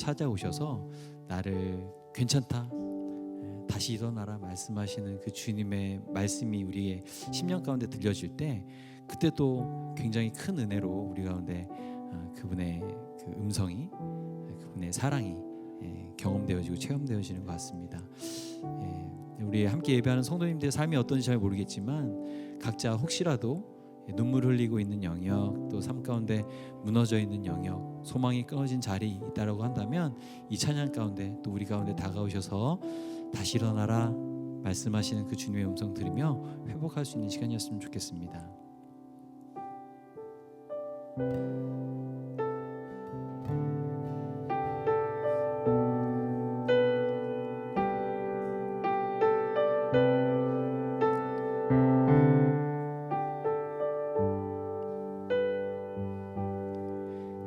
찾아오셔서 나를 괜찮다, 다시 일어나라 말씀하시는 그 주님의 말씀이 우리의 심령 가운데 들려질 때, 그때 또 굉장히 큰 은혜로 우리 가운데 그분의 그 음성이, 그분의 사랑이 경험되어지고 체험되어지는 것 같습니다. 우리 함께 예배하는 성도님들의 삶이 어떤지 잘 모르겠지만 각자 혹시라도 눈물 흘리고 있는 영역, 또 삶 가운데 무너져 있는 영역, 소망이 끊어진 자리 있다라고 한다면 이 찬양 가운데 또 우리 가운데 다가오셔서 다시 일어나라 말씀하시는 그 주님의 음성 들으며 회복할 수 있는 시간이었으면 좋겠습니다.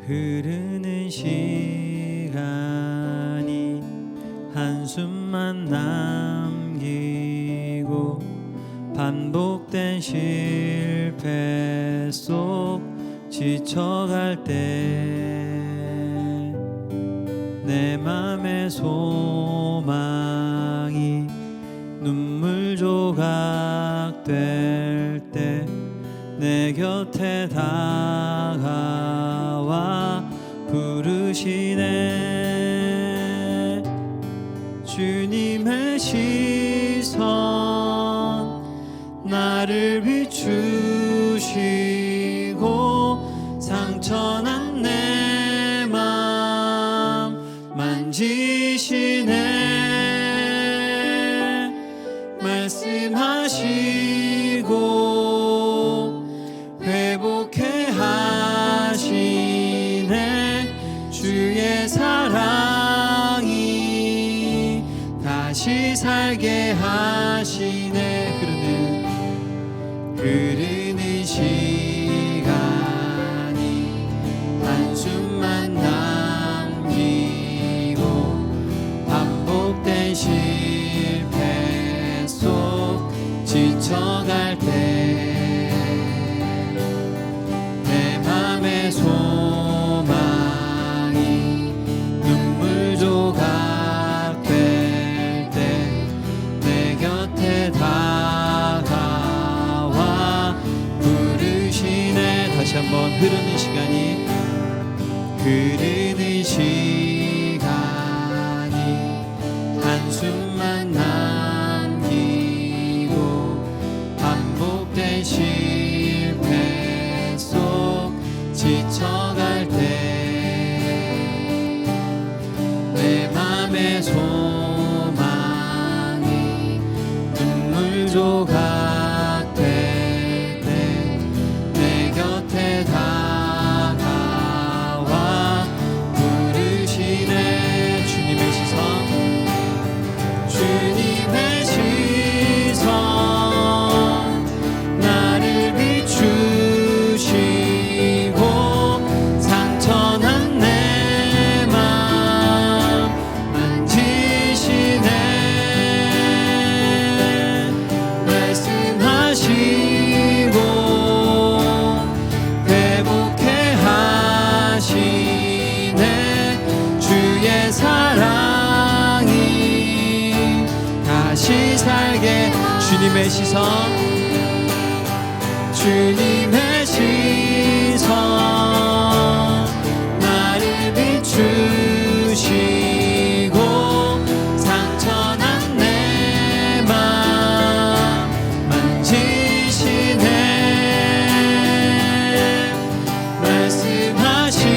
흐르는 시간이 한숨만 남기고 반복된 실패 속 지쳐갈 때 내 맘의 소망이 눈물 조각 될 때 내 곁에 다가와 부르시네. 주님의 시선 나를 비추시고 상처난 내 맘 만지시네. 말씀하시고 회복해 하시네. 주의 사랑이 다시 살게 하시네. 흐르는 시간이 한숨만 남기고 반복된 실패 속 지쳐갈 때 내 맘의 소망이 눈물 조각 될 때 내 곁에 다가와 부르시네. 다시 한번 흐르는 시간이 한숨만 남기고 반복된 실패 속 지쳐갈 때 내 맘의 소망이 눈물 조각 될 때 내 곁에 다가와 부르시네. 주님의 시선 나를 비추시고 상처난 내 맘 만지시네. 말씀하시고 회복해 하시네. 주의 사랑이 다시 살게. 주님의 시선 나를 비추시고 상처난 내 맘 만지시네. 말씀하시고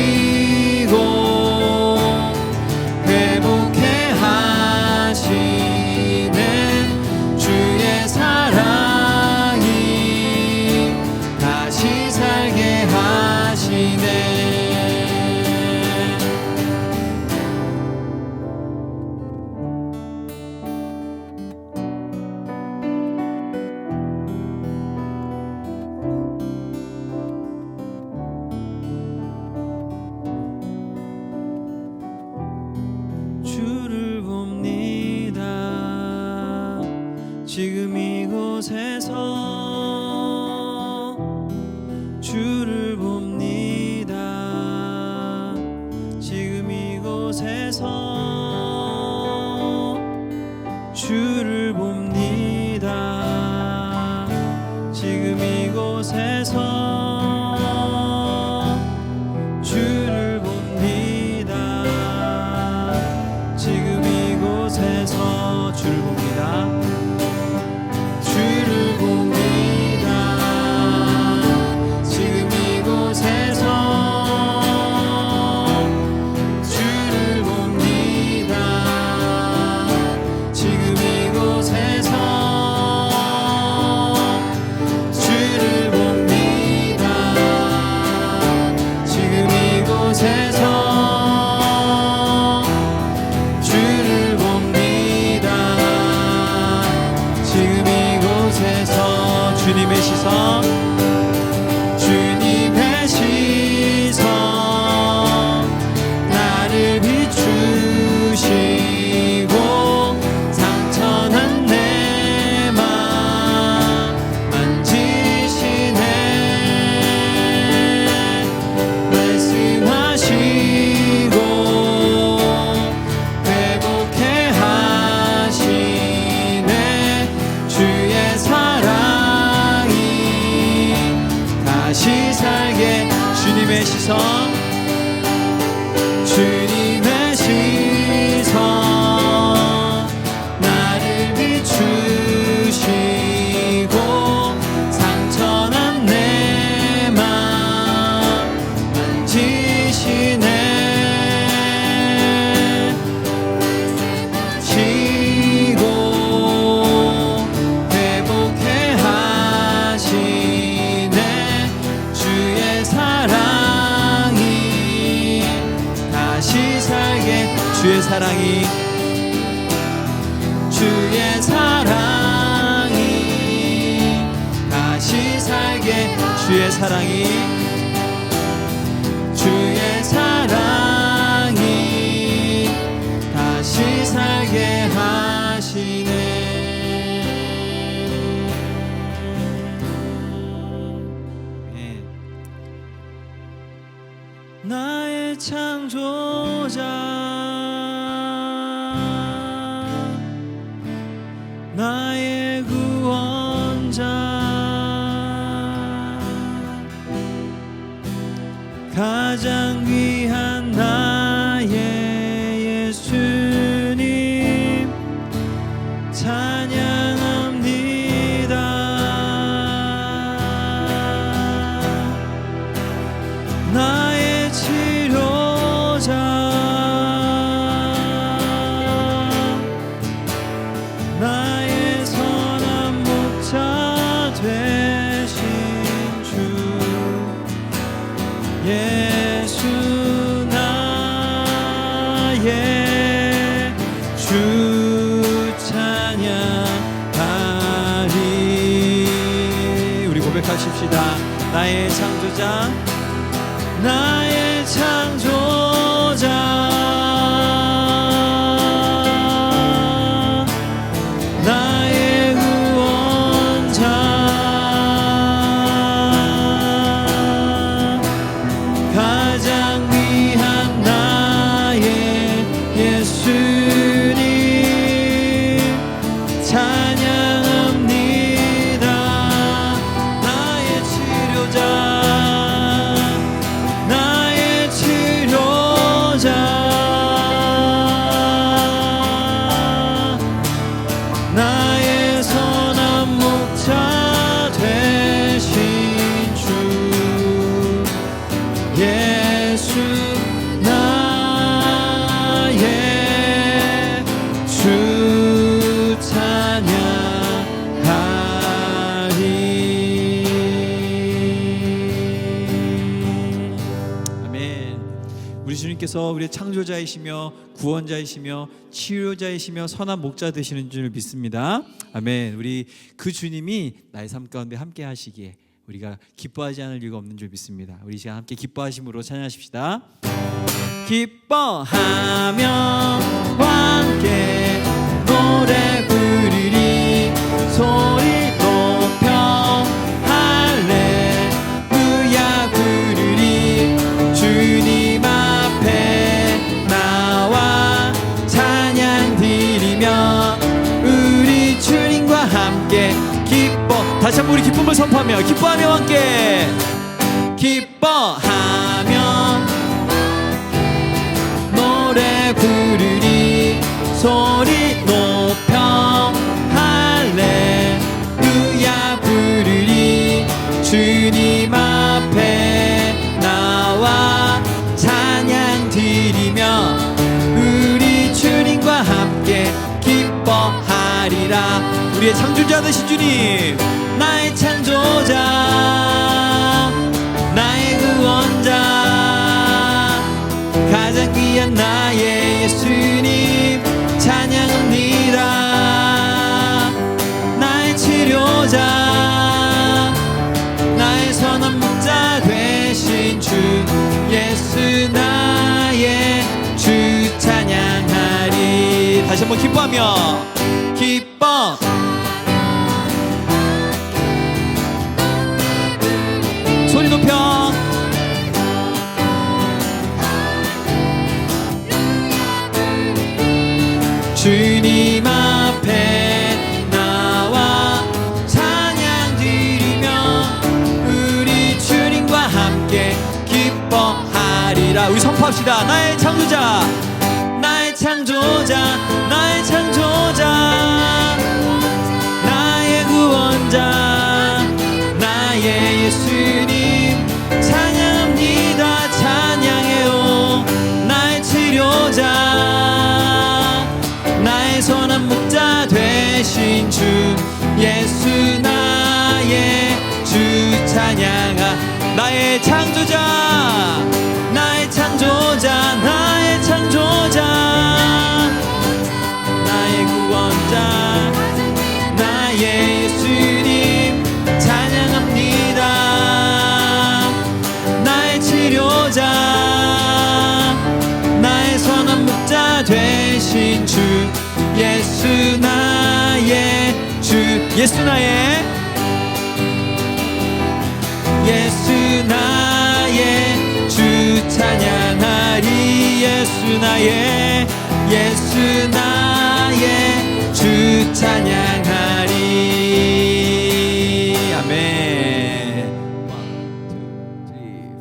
회복해 하시네. 주의 사랑이 다시 살게 하시네. 주를 봅니다. 지금 이곳에서 주를 봅니다. 지금 이곳에서 주를 봅니다. 지금 이곳에서 주를 봅니다. 지금 이곳에서 주를 봅니다. 주를 봅니다. 지금 이곳에서 주를 봅니다. 지금 이곳에서 주를 봅니다. 지금 이곳에서 주를 봅니다. 지금 이곳에서 주님의 시선, 주님의 시선 나를 비추시고 상처난 내 맘 만지시네. 말씀하시고 회복해 하시네. 주의 사랑이 다시 살게. 주님의 시선, 주님의 시선 나를 비추시고 상처난 내 맘 만지시네. 시고 회복해 하시네. 주의 사랑이 다시 살게. 주의 사랑이, 주의 사랑이 다시 살게. 주의 사랑이, 주의 사랑이 다시 살게 하시네. 나의 창조자, 나의 구원자, 가장 귀한 나의 예수님 찬양합니다. 나의 치료자, 나의 선한 목자 되신 주 예수 나의 주 찬양하리. 우리 고백하십시다. 나의 창조자, 나의 창조자, 나의 구원자, 가장 귀한 나의 예수님 찬양합니다. 나의 치료자, 나의 치료자, 나의 선한 목자 되신 주 예수 나의 주 찬양하리. 아멘. 우리 주님께서 우리의 창조자이시며 구원자이시며 치료자이시며 선한 목자 되시는 줄 믿습니다. 아멘. 우리 그 주님이 나의 삶 가운데 함께 하시기에 우리가 기뻐하지 않을 이유가 없는 줄 믿습니다. 우리 시간 함께 기뻐하심으로 찬양하십시다. 기뻐하며 함께 노래 부르리. 소리 높여 할렐루야 부르리. 주님 앞에 나와 찬양 드리며 한번 우리 기쁨을 선포하며 기뻐하며 함께 기뻐하며 노래 부르리 소리 높여 할렐루야 부르리 주님 앞에 나와 찬양 드리며 우리 주님과 함께 기뻐하리라. 우리의 창조자 되신 주님, 나의 창조자, 나의 구원자, 가장 귀한 나의 예수님 찬양합니다. 나의 치료자, 나의 선한 목자 되신 주 예수 나의 주 찬양하리. 다시 한번 기뻐하며 기뻐 소리 높여 주님 앞에 나와 찬양 드리며 우리 주님과 함께 기뻐하리라. 우리 선포합시다. 나의 창조자, 나의 창조자, 나의 창조자, 나의 구원자, 나의 예수님 찬양합니다. 찬양해요. 나의 치료자, 나의 선한 목자 되신 주 예수 나의 주 찬양하. 나의 창조자, 나의 창조자, 나의 창조자, 나의 구원자, 나의 예수님 찬양합니다. 나의 치료자, 나의 선한 목자 되신 주 예수 나의 주 예수 나의 예수 나의 주 찬양하리. 예수 나의 예수 나의 주 찬양하리. 아멘. 1, 2, 3,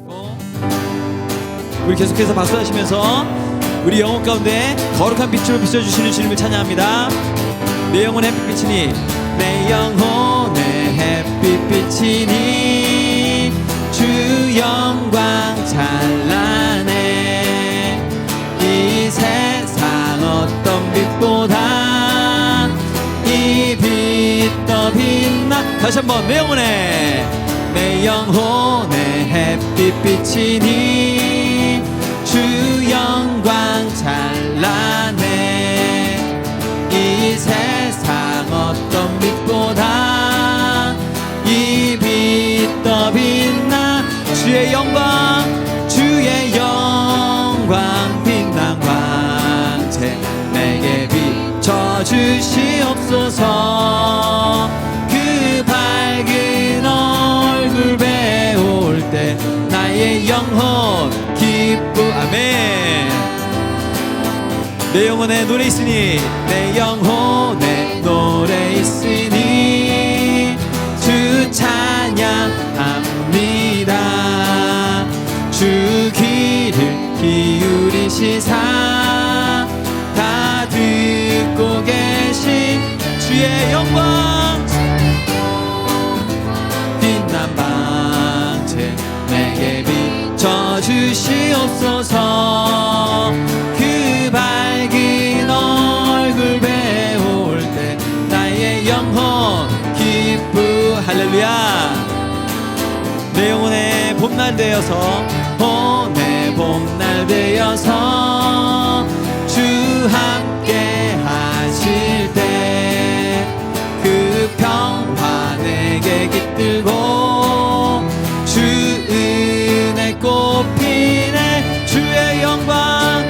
4. 우리 계속해서 박수하시면서 우리 영혼 가운데 거룩한 빛으로 비춰주시는 주님을 찬양합니다. 내 영혼의 햇빛이니 내 영혼의 햇빛이니 주 영광 찬란해. 이 세상 어떤 빛보다 이 빛 더 빛나. 다시 한번 내 영혼의 햇빛이니 주 영광 찬란해. 이 세상 어떤 빛보다 이 빛 더 빛나. 주의 영광 빛난 광채 내게 비춰주시옵소서. 그 밝은 얼굴 배울 때 나의 영혼 기쁨. 아멘. 내 영혼에 노래 있으니 내 영혼에 노래 있으니 주 찬양합니다. 주 귀를 기울이시사 다 듣고 계신 주의 영광 빛난 방채 내게 비춰주시옵소서. 그 밝은 얼굴 배울 때 나의 영혼 기쁘. 할렐루야. 내 영혼의 봄날 되어서 내 봄날 되어서 주 함께 하실 때 그 평화 내게 깃들고 주 은혜 꽃피네. 주의 영광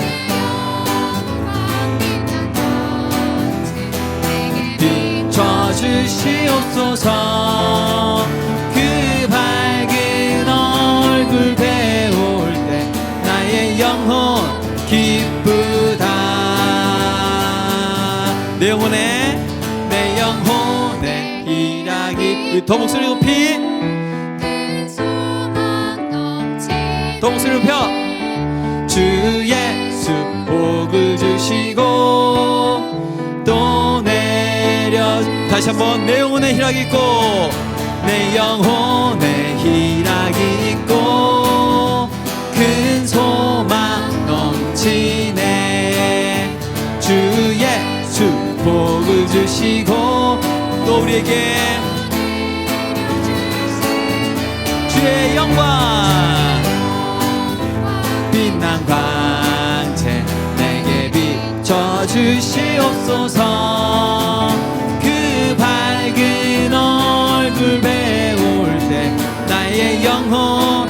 비춰주시옵소서. 그 밝은 얼굴 배울 때 나의 영혼 기쁘다. 내 영혼에 희락이 깊이 더 목소리 높이 더 목소리 높여 주 예수 복을 주시고 또 내려 다시 한번 내 영혼에 희락이 있고 내 영혼에 희락이 있고 큰 소망 넘치네 주 예수 복을 주시고 또 우리에게 주의 영광 빛난 광채 내게 비춰주시옵소서 그 밝은 얼굴 배울 때 나의 영혼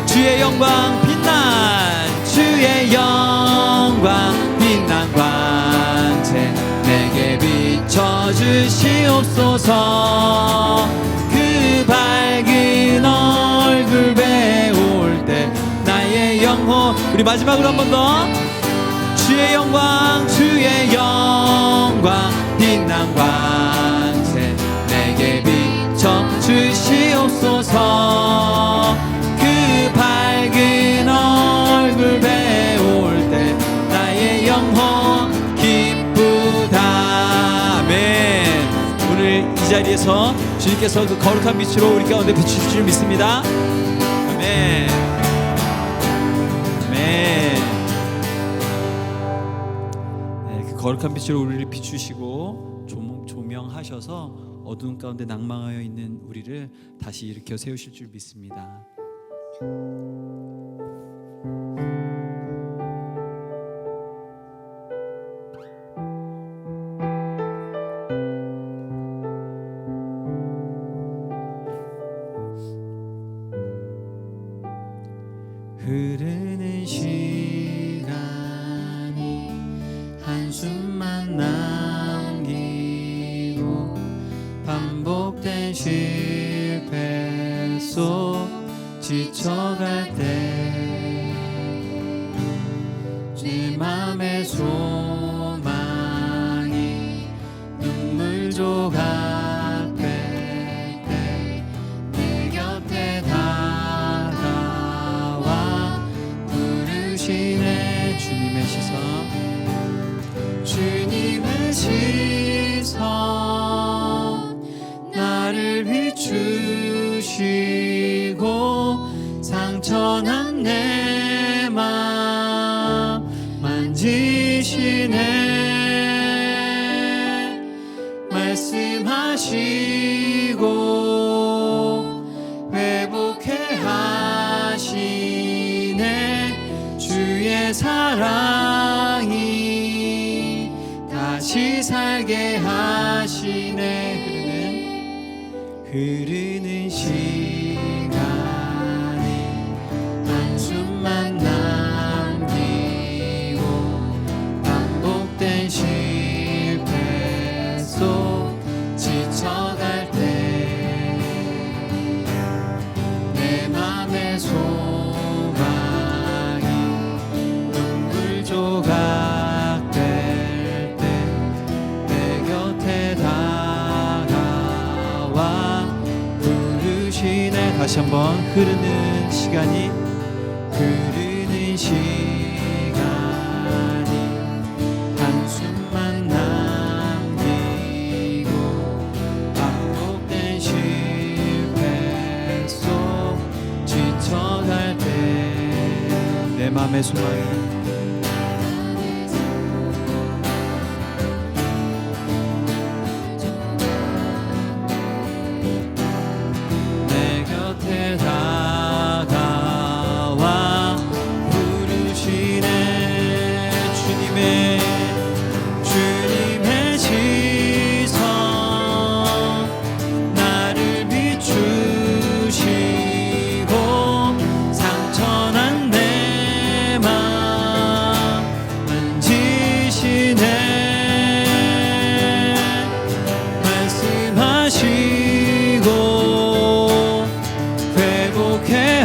주의 영광 빛난 주의 영광 빛난 광채 내게 비춰주시옵소서 그 밝은 얼굴 배울 때 나의 영혼 우리 마지막으로 한 번 더 주의 영광 주의 영광 빛난 광채 내게 비춰주시옵소서 그 밝은 얼굴 배울 때 나의 영혼 기쁘다 아멘 오늘 이 자리에서 주님께서 그 거룩한 빛으로 우리 가운데 비추실 줄 믿습니다 아멘 네, 그 거룩한 빛으로 우리를 비추시고 조명하셔서 어두운 가운데 낭망하여 있는 우리를 다시 일으켜 세우실 줄 믿습니다. 흐르는 시간이 한숨만 남기고 반복된 실패 속 지쳐갈 때 내 맘의 소망이 눈물 조각 될 때 내 곁에 다가와 부르시네 주님의 시선 주님의 시선 나를 비추시고 상처난 내 맘 만지시네 말씀하시고 회복해 하시네 주의 사랑이 다시 살게 하시네 흐르는 시간이 한숨만 남기고 반복된 실패 속 지쳐갈 때 내 맘의 소망이 눈물 조각 될 때 내 곁에 다가와 부르시네 다시 한번 흐르는 시간이 한숨만 남기고 반복된 실패 속 지쳐갈 때 내 맘의 소망이 내 곁에 다가와 부르시네 주님의 시선 나를 비추시고 상처난 내 맘 만지시네 말씀하시고 회복해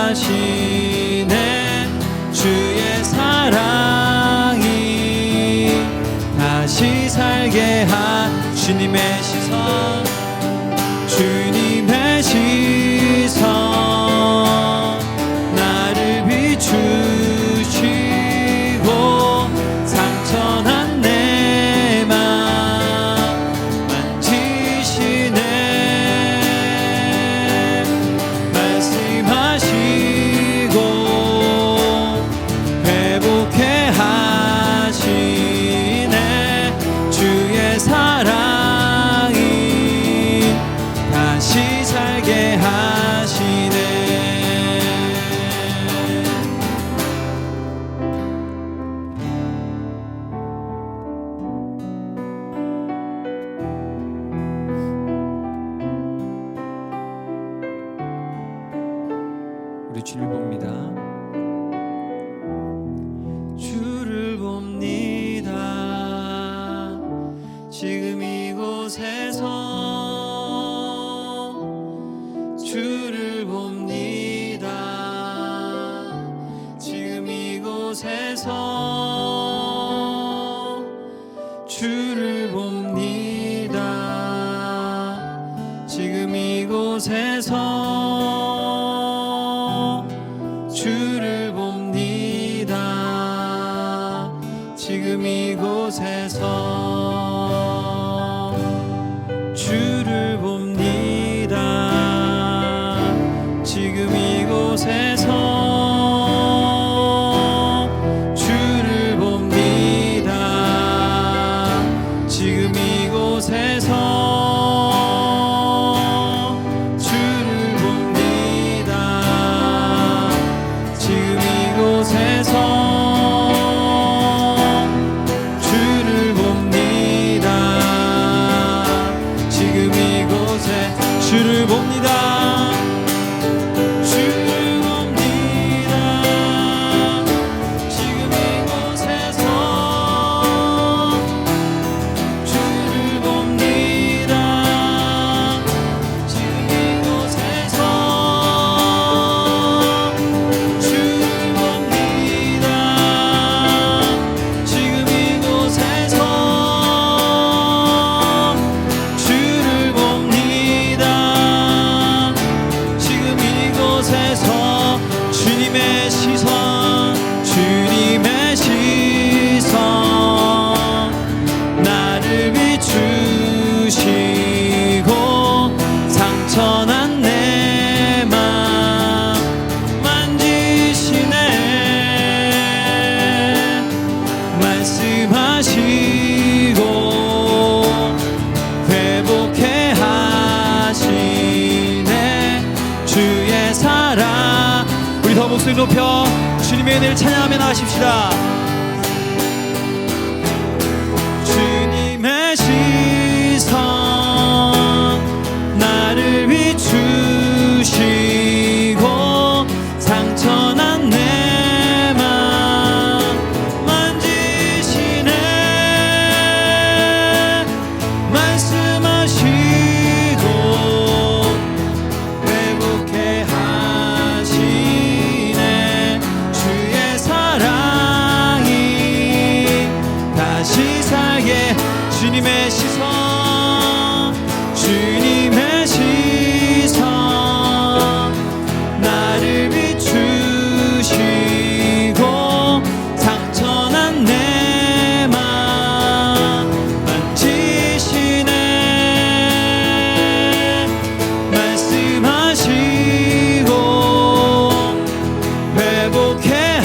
하시네 주의 사랑이 다시 살게 한 주님의 시선 주님의 시선 나를 비추시고 상처난 내 맘 만지시네 말씀하시고 회복해 하시네 주의 사랑이 다시 살게 하시네. 우리 주를 봅니다. 주를 봅니다. 지금 이곳에서 주를 봅니다. 지금 이곳에서 주를 봅니다. 지금 이곳에서 주를 봅니다. 지금 이곳에서 주를 봅니다. 지금 이곳에서 주를 봅니다. 지금 이곳에서 주를 봅니다. 지금 이곳에서 주를 봅니다. 지금 이곳에 주를 봅니다. 주를 봅니다. 지금 이곳에서 주를 봅니다. 지금 이곳에서 주를 봅니다. 지금 이곳에서 주를 봅니다. 지금 이곳에서 주님의 시선 주님의 시선 나를 비추시고 상처난 내 맘 만지시네 말씀하시고 회복해 하시네 주의 사랑. 우리 더 목소리 높여 주님의 은혜를 찬양하며 나가십시다. 주님의 시선 나를 비추시고 상처난 내 맘 만지시네 말씀하시고 회복해 하시네 주의 사랑이 다시 살게. 주님의 시선 주님의 시선 나를 비추시고 상처난 내 맘 만지시네 말씀하시고 회복해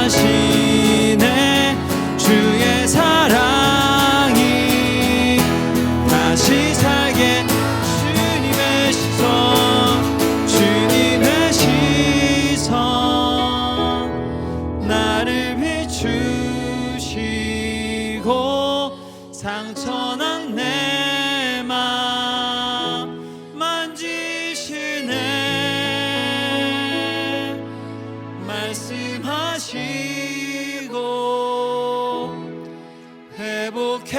하시네 주의 사랑이 다시 살게. 주님의 시선 주님의 시선 나를 비추시고 상처난 내 맘 만지시네 말씀하시고 회복해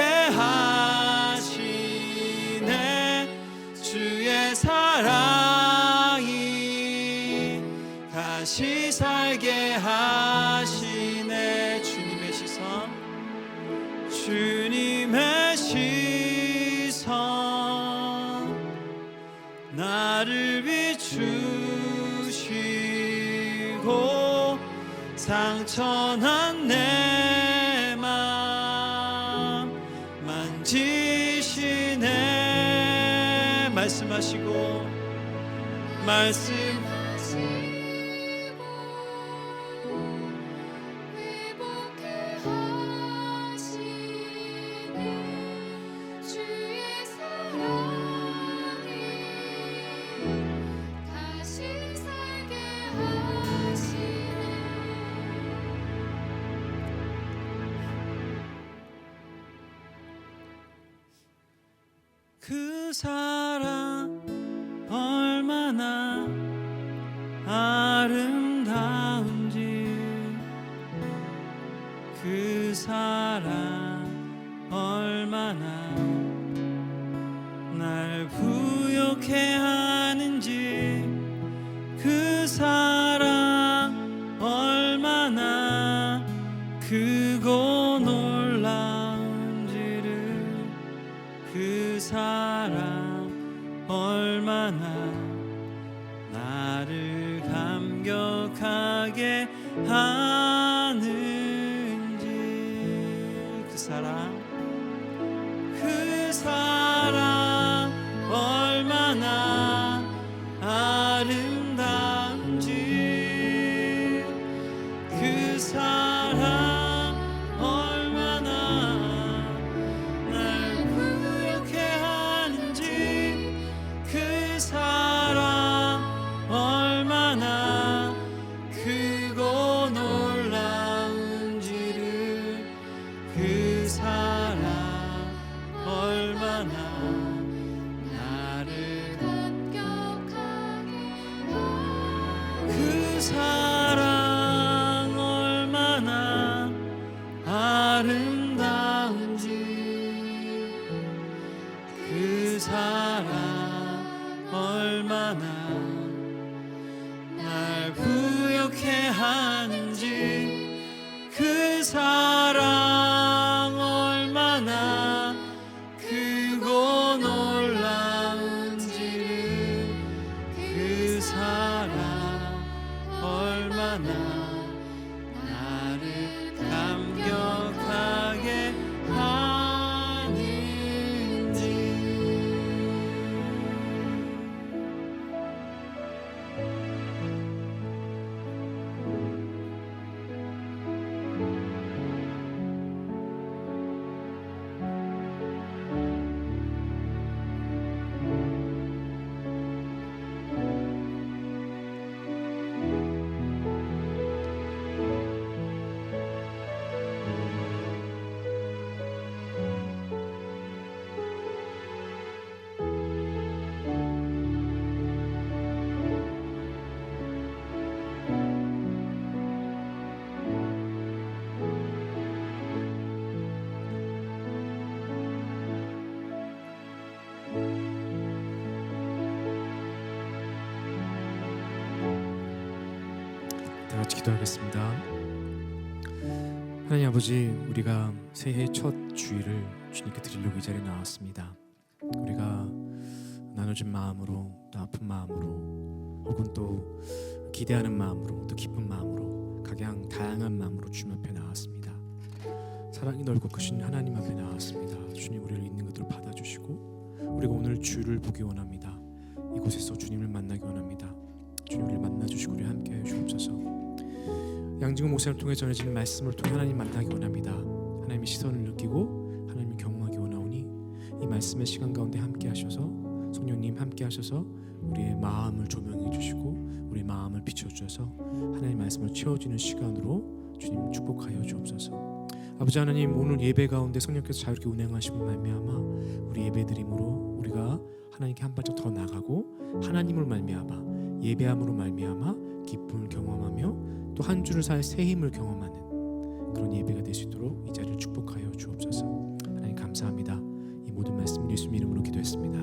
하시네 주의 사랑이 다시 살게 하시네. 주님의 시선 주님의 시선 나를 비추시고 상처난 내 맘 만지시네. 말씀하시고 회복해 하시네. 주의 사랑이 다시 살게 하시네. 그 사랑 얼마나 아름다운지, 그 사랑 얼마나 날 부욕해 하는지, 그 사랑 얼마나 크고 놀라운지를, 그 사랑 얼마나 나를 감격하게 하는지, 그 사랑 얼마나 아름다운지, 그 사랑 얼마나 날 부욕해 하는지, 그 사랑 얼마나 크고 놀라운지를, 그 사랑 얼마나 나를 감격하게 그 사랑 얼마나 아름다운지, 그 사랑 얼마나 날 부욕해 하는지, 그 사랑 얼마나 크고 놀라운지를, 그 사랑 얼마나 나를 감격하게 하는지. 다 같이 기도하겠습니다. 하나님 아버지, 우리가 새해 첫 주일을 주님께 드리려고 이 자리에 나왔습니다. 우리가 나눠진 마음으로, 또 아픈 마음으로, 혹은 또 기대하는 마음으로, 또 기쁜 마음으로, 각양 다양한 마음으로 주님 앞에 나왔습니다. 사랑이 넓고 크신 하나님 앞에 나왔습니다. 주님, 우리를 있는 그대로 받아주시고 우리가 오늘 주를 보기 원합니다. 이곳에서 주님을 만나기 원합니다. 주님, 우리를 만나주시고 우리 함께 해주옵소서. 양지구 목사를 통해 전해지는 말씀을 통해 하나님 만나기 원합니다. 하나님의 시선을 느끼고 하나님을 경험하기 원하오니 이 말씀의 시간 가운데 함께 하셔서 성령님 함께 하셔서 우리의 마음을 조명해 주시고 우리 마음을 비춰주셔서 하나님의 말씀을 채워주는 시간으로 주님 축복하여 주옵소서. 아버지 하나님, 오늘 예배 가운데 성령께서 자유롭게 운행하심을 말미암아 우리 예배드림으로 우리가 하나님께 한 발짝 더 나가고 하나님을 말미암아 예배함으로 말미암아 기쁨을 경험하며 또 한 주를 살 새 힘을 경험하는 그런 예배가 될 수 있도록 이 자리를 축복하여 주옵소서. 하나님 감사합니다. 이 모든 말씀 예수님 이름으로 기도했습니다.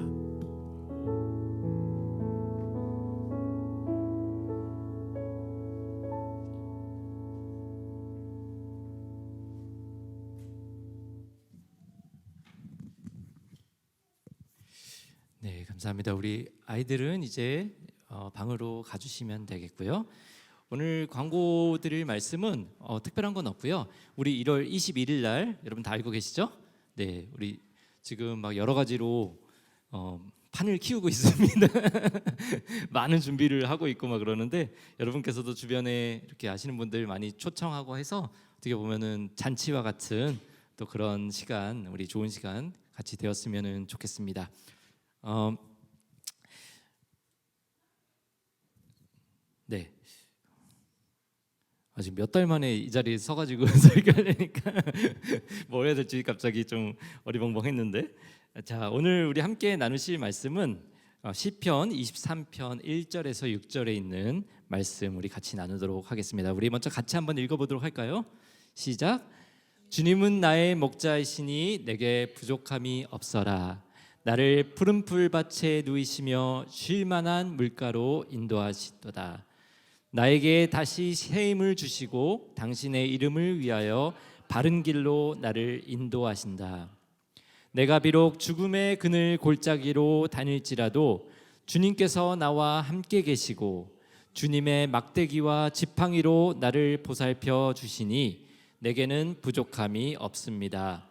네, 감사합니다. 우리 아이들은 이제 방으로 가주시면 되겠고요. 오늘 광고 드릴 말씀은 특별한 건 없고요. 우리 1월 21일 날 여러분 다 알고 계시죠? 네, 우리 지금 막 여러 가지로 판을 키우고 있습니다. 많은 준비를 하고 있고 막 그러는데 여러분께서도 주변에 이렇게 아시는 분들 많이 초청하고 해서 어떻게 보면은 잔치와 같은 또 그런 시간, 우리 좋은 시간 같이 되었으면 좋겠습니다. 네. 지금 몇 달 만에 이 자리에 서가지고 설교하려니까 뭐 해야 될지 갑자기 좀 어리벙벙했는데, 자, 오늘 우리 함께 나누실 말씀은 시편 23편 1절에서 6절에 있는 말씀 우리 같이 나누도록 하겠습니다. 우리 먼저 같이 한번 읽어보도록 할까요? 시작. 주님은 나의 목자이시니 내게 부족함이 없어라. 나를 푸른 풀밭에 누이시며 쉴 만한 물가로 인도하시도다. 나에게 다시 새 힘을 주시고 당신의 이름을 위하여 바른 길로 나를 인도하신다. 내가 비록 죽음의 그늘 골짜기로 다닐지라도 주님께서 나와 함께 계시고 주님의 막대기와 지팡이로 나를 보살펴 주시니 내게는 부족함이 없습니다.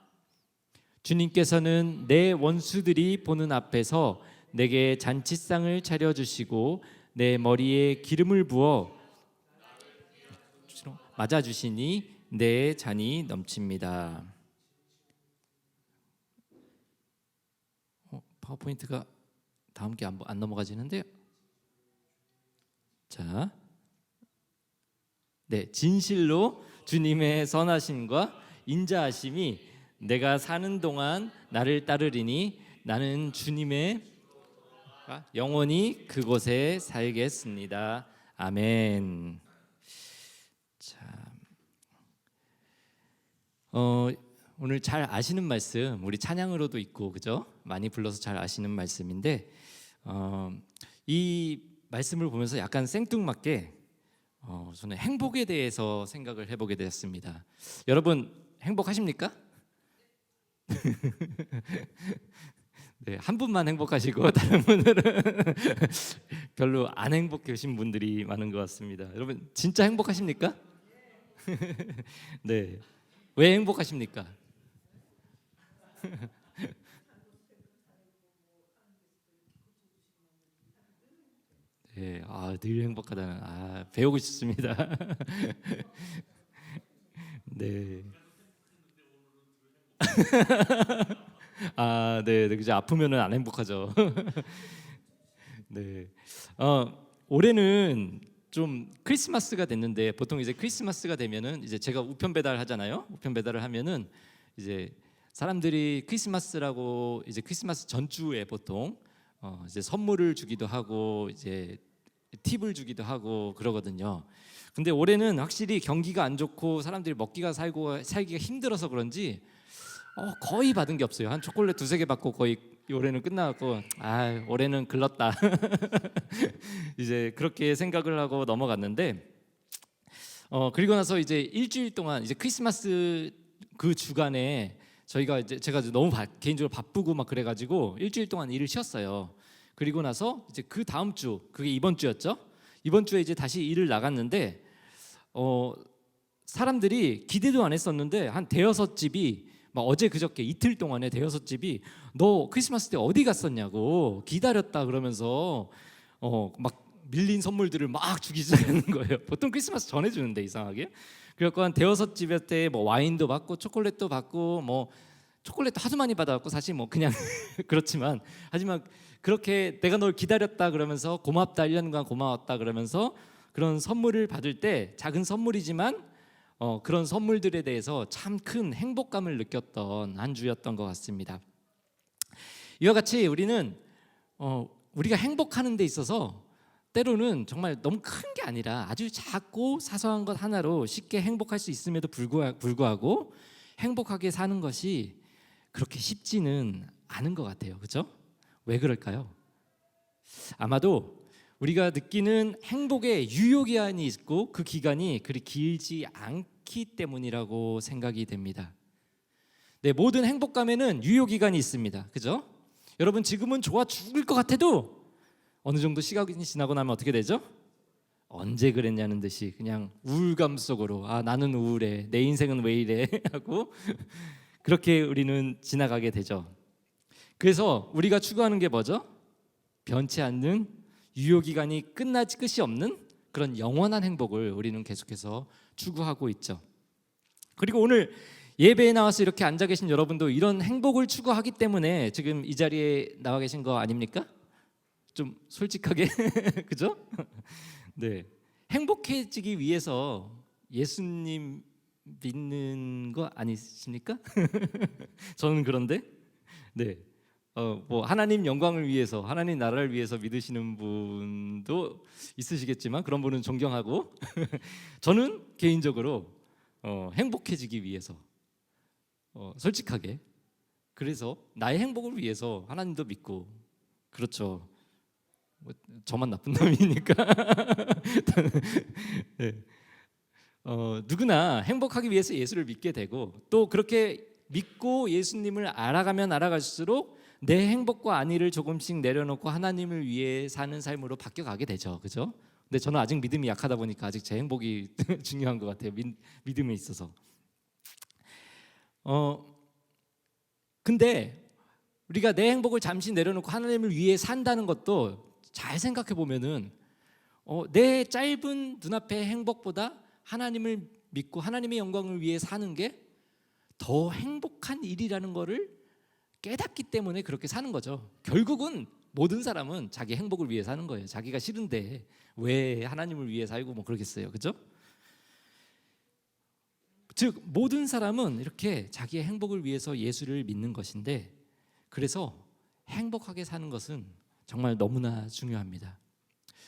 주님께서는 내 원수들이 보는 앞에서 내게 잔치상을 차려주시고 내 머리에 기름을 부어 맞아주시니 내 잔이 넘칩니다. 파워포인트가 다음 게 안 넘어가지는데요. 자, 네, 진실로 주님의 선하심과 인자하심이 내가 사는 동안 나를 따르리니 나는 주님의 영원히 그곳에 살겠습니다. 아멘. 자, 오늘 잘 아시는 말씀, 우리 찬양으로도 있고, 그죠? 많이 불러서 잘 아시는 말씀인데, 이 말씀을 보면서 약간 생뚱맞게 저는 행복에 대해서 생각을 해보게 되었습니다. 여러분 행복하십니까? 네, 한 분만 행복하시고 다른 분들은 별로 안 행복하신 분들이 많은 것 같습니다. 여러분 진짜 행복하십니까? 네, 왜 행복하십니까? 네, 늘 행복하다는 배우고 싶습니다. 네. 네, 그죠. 아프면은 안 행복하죠. 네. 올해는 좀 크리스마스가 됐는데 보통 이제 크리스마스가 되면은 이제 제가 우편 배달 하잖아요. 우편 배달을 하면은 이제 사람들이 크리스마스라고 이제 크리스마스 전주에 보통 이제 선물을 주기도 하고 이제 팁을 주기도 하고 그러거든요. 근데 올해는 확실히 경기가 안 좋고 사람들이 먹기가 살기가 힘들어서 그런지 거의 받은 게 없어요. 한 초콜릿 2-3개 받고 거의 올해는 끝나갖고 올해는 글렀다. 이제 그렇게 생각을 하고 넘어갔는데 그리고 나서 이제 일주일 동안 이제 크리스마스 그 주간에 제가 너무 개인적으로 바쁘고 막 그래가지고 일주일 동안 일을 쉬었어요. 그리고 나서 이제 그 다음 주, 그게 이번 주였죠. 이번 주에 이제 다시 일을 나갔는데 사람들이 기대도 안 했었는데 한 대여섯 집이 막 어제 그저께 이틀 동안에 대여섯 집이 너 크리스마스 때 어디 갔었냐고 기다렸다 그러면서 막 밀린 선물들을 막 주기 시작하는 거예요. 보통 크리스마스 전에 주는데 이상하게. 그래서 한 대여섯 집에 때 뭐 와인도 받고 초콜릿도 받고 뭐 초콜릿도 하도 많이 받아갖고 사실 뭐 그냥 그렇지만 하지만 그렇게 내가 널 기다렸다 그러면서 고맙다 1년간 고마웠다 그러면서 그런 선물을 받을 때 작은 선물이지만 그런 선물들에 대해서 참 큰 행복감을 느꼈던 한 주였던 것 같습니다. 이와 같이 우리는 우리가 행복하는 데 있어서 때로는 정말 너무 큰 게 아니라 아주 작고 사소한 것 하나로 쉽게 행복할 수 있음에도 불구하고 행복하게 사는 것이 그렇게 쉽지는 않은 것 같아요. 그렇죠? 왜 그럴까요? 아마도 우리가 느끼는 행복의 유효기한이 있고 그 기간이 그리 길지 않기 때문이라고 생각이 됩니다. 네, 모든 행복감에는 유효기간이 있습니다. 그죠? 여러분 지금은 좋아 죽을 것 같아도 어느 정도 시간이 지나고 나면 어떻게 되죠? 언제 그랬냐는 듯이 그냥 우울감 속으로 아 나는 우울해 내 인생은 왜 이래 하고 그렇게 우리는 지나가게 되죠. 그래서 우리가 추구하는 게 뭐죠? 변치 않는 유효기간이 끝나지 끝이 없는 그런 영원한 행복을 우리는 계속해서 추구하고 있죠. 그리고 오늘 예배에 나와서 이렇게 앉아 계신 여러분도 이런 행복을 추구하기 때문에 지금 이 자리에 나와 계신 거 아닙니까? 좀 솔직하게 그죠? 네, 행복해지기 위해서 예수님 믿는 거 아니십니까? 저는 그런데 네, 뭐 하나님 영광을 위해서 하나님 나라를 위해서 믿으시는 분도 있으시겠지만 그런 분은 존경하고 저는 개인적으로 행복해지기 위해서 솔직하게 그래서 나의 행복을 위해서 하나님도 믿고 그렇죠. 뭐, 저만 나쁜 놈이니까 네. 누구나 행복하기 위해서 예수를 믿게 되고 또 그렇게 믿고 예수님을 알아가면 알아갈수록 내 행복과 안위를 조금씩 내려놓고 하나님을 위해 사는 삶으로 바뀌어가게 되죠. 그죠? 근데 저는 아직 믿음이 약하다 보니까 아직 제 행복이 중요한 것 같아요. 믿음에 있어서. 근데 우리가 내 행복을 잠시 내려놓고 하나님을 위해 산다는 것도 잘 생각해 보면은 내 짧은 눈앞의 행복보다 하나님을 믿고 하나님의 영광을 위해 사는 게 더 행복한 일이라는 거를 깨닫기 때문에 그렇게 사는 거죠. 결국은 모든 사람은 자기 행복을 위해 사는 거예요. 자기가 싫은데 왜 하나님을 위해 살고 뭐 그러겠어요. 그죠? 즉 모든 사람은 이렇게 자기의 행복을 위해서 예수를 믿는 것인데 그래서 행복하게 사는 것은 정말 너무나 중요합니다.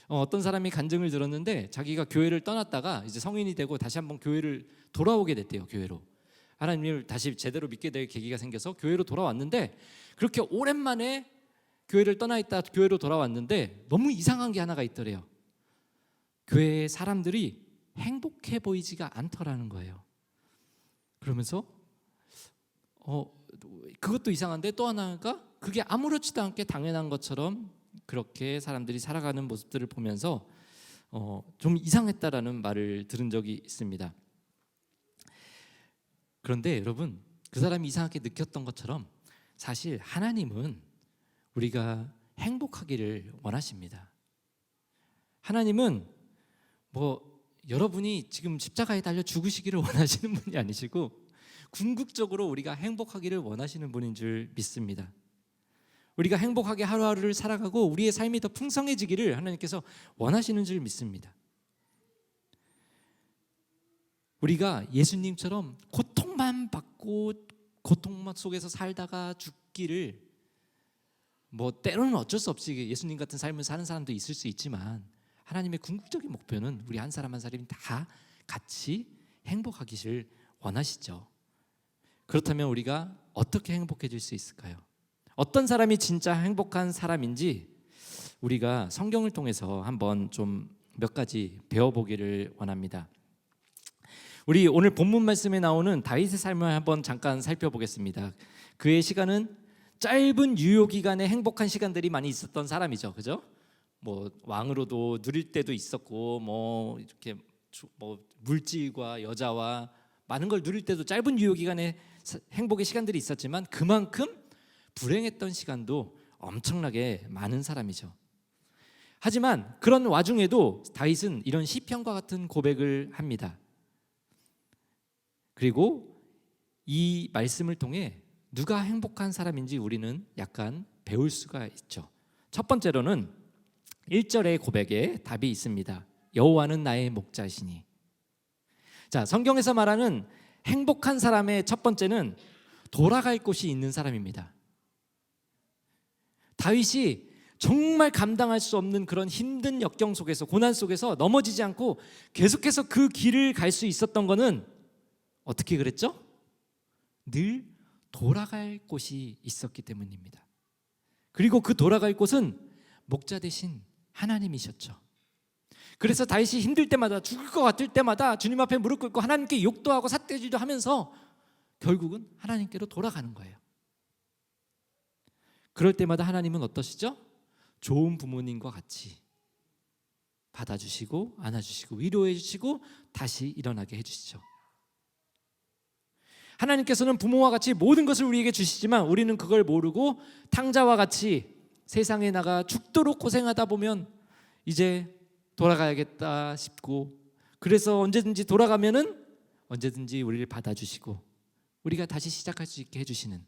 어떤 사람이 간증을 들었는데 자기가 교회를 떠났다가 이제 성인이 되고 다시 한번 교회를 돌아오게 됐대요. 교회로 하나님을 다시 제대로 믿게 될 계기가 생겨서 교회로 돌아왔는데 그렇게 오랜만에 교회를 떠나 있다 교회로 돌아왔는데 너무 이상한 게 하나가 있더래요. 교회의 사람들이 행복해 보이지가 않더라는 거예요. 그러면서 그것도 이상한데 또 하나가 그게 아무렇지도 않게 당연한 것처럼 그렇게 사람들이 살아가는 모습들을 보면서 좀 이상했다라는 말을 들은 적이 있습니다. 그런데 여러분 그 사람이 이상하게 느꼈던 것처럼 사실 하나님은 우리가 행복하기를 원하십니다. 하나님은 뭐 여러분이 지금 십자가에 달려 죽으시기를 원하시는 분이 아니시고 궁극적으로 우리가 행복하기를 원하시는 분인 줄 믿습니다. 우리가 행복하게 하루하루를 살아가고 우리의 삶이 더 풍성해지기를 하나님께서 원하시는 줄 믿습니다. 우리가 예수님처럼 고통만 받고 고통만 속에서 살다가 죽기를 뭐 때로는 어쩔 수 없이 예수님 같은 삶을 사는 사람도 있을 수 있지만 하나님의 궁극적인 목표는 우리 한 사람 한 사람이 다 같이 행복하기를 원하시죠. 그렇다면 우리가 어떻게 행복해질 수 있을까요? 어떤 사람이 진짜 행복한 사람인지 우리가 성경을 통해서 한번 좀 몇 가지 배워보기를 원합니다. 우리 오늘 본문 말씀에 나오는 다윗의 삶을 한번 잠깐 살펴보겠습니다. 그의 시간은 짧은 유효 기간에 행복한 시간들이 많이 있었던 사람이죠, 그죠? 뭐 왕으로도 누릴 때도 있었고, 뭐 이렇게 뭐 물질과 여자와 많은 걸 누릴 때도 짧은 유효 기간에 행복의 시간들이 있었지만 그만큼 불행했던 시간도 엄청나게 많은 사람이죠. 하지만 그런 와중에도 다윗은 이런 시편과 같은 고백을 합니다. 그리고 이 말씀을 통해 누가 행복한 사람인지 우리는 약간 배울 수가 있죠. 첫 번째로는 1절의 고백에 답이 있습니다. 여호와는 나의 목자시니. 자, 성경에서 말하는 행복한 사람의 첫 번째는 돌아갈 곳이 있는 사람입니다. 다윗이 정말 감당할 수 없는 그런 힘든 역경 속에서 고난 속에서 넘어지지 않고 계속해서 그 길을 갈 수 있었던 거는 어떻게 그랬죠? 늘 돌아갈 곳이 있었기 때문입니다. 그리고 그 돌아갈 곳은 목자 되신 하나님이셨죠. 그래서 다윗이 힘들 때마다 죽을 것 같을 때마다 주님 앞에 무릎 꿇고 하나님께 욕도 하고 삿대질도 하면서 결국은 하나님께로 돌아가는 거예요. 그럴 때마다 하나님은 어떠시죠? 좋은 부모님과 같이 받아주시고 안아주시고 위로해 주시고 다시 일어나게 해주시죠. 하나님께서는 부모와 같이 모든 것을 우리에게 주시지만 우리는 그걸 모르고 탕자와 같이 세상에 나가 죽도록 고생하다 보면 이제 돌아가야겠다 싶고, 그래서 언제든지 돌아가면은 언제든지 우리를 받아주시고 우리가 다시 시작할 수 있게 해주시는,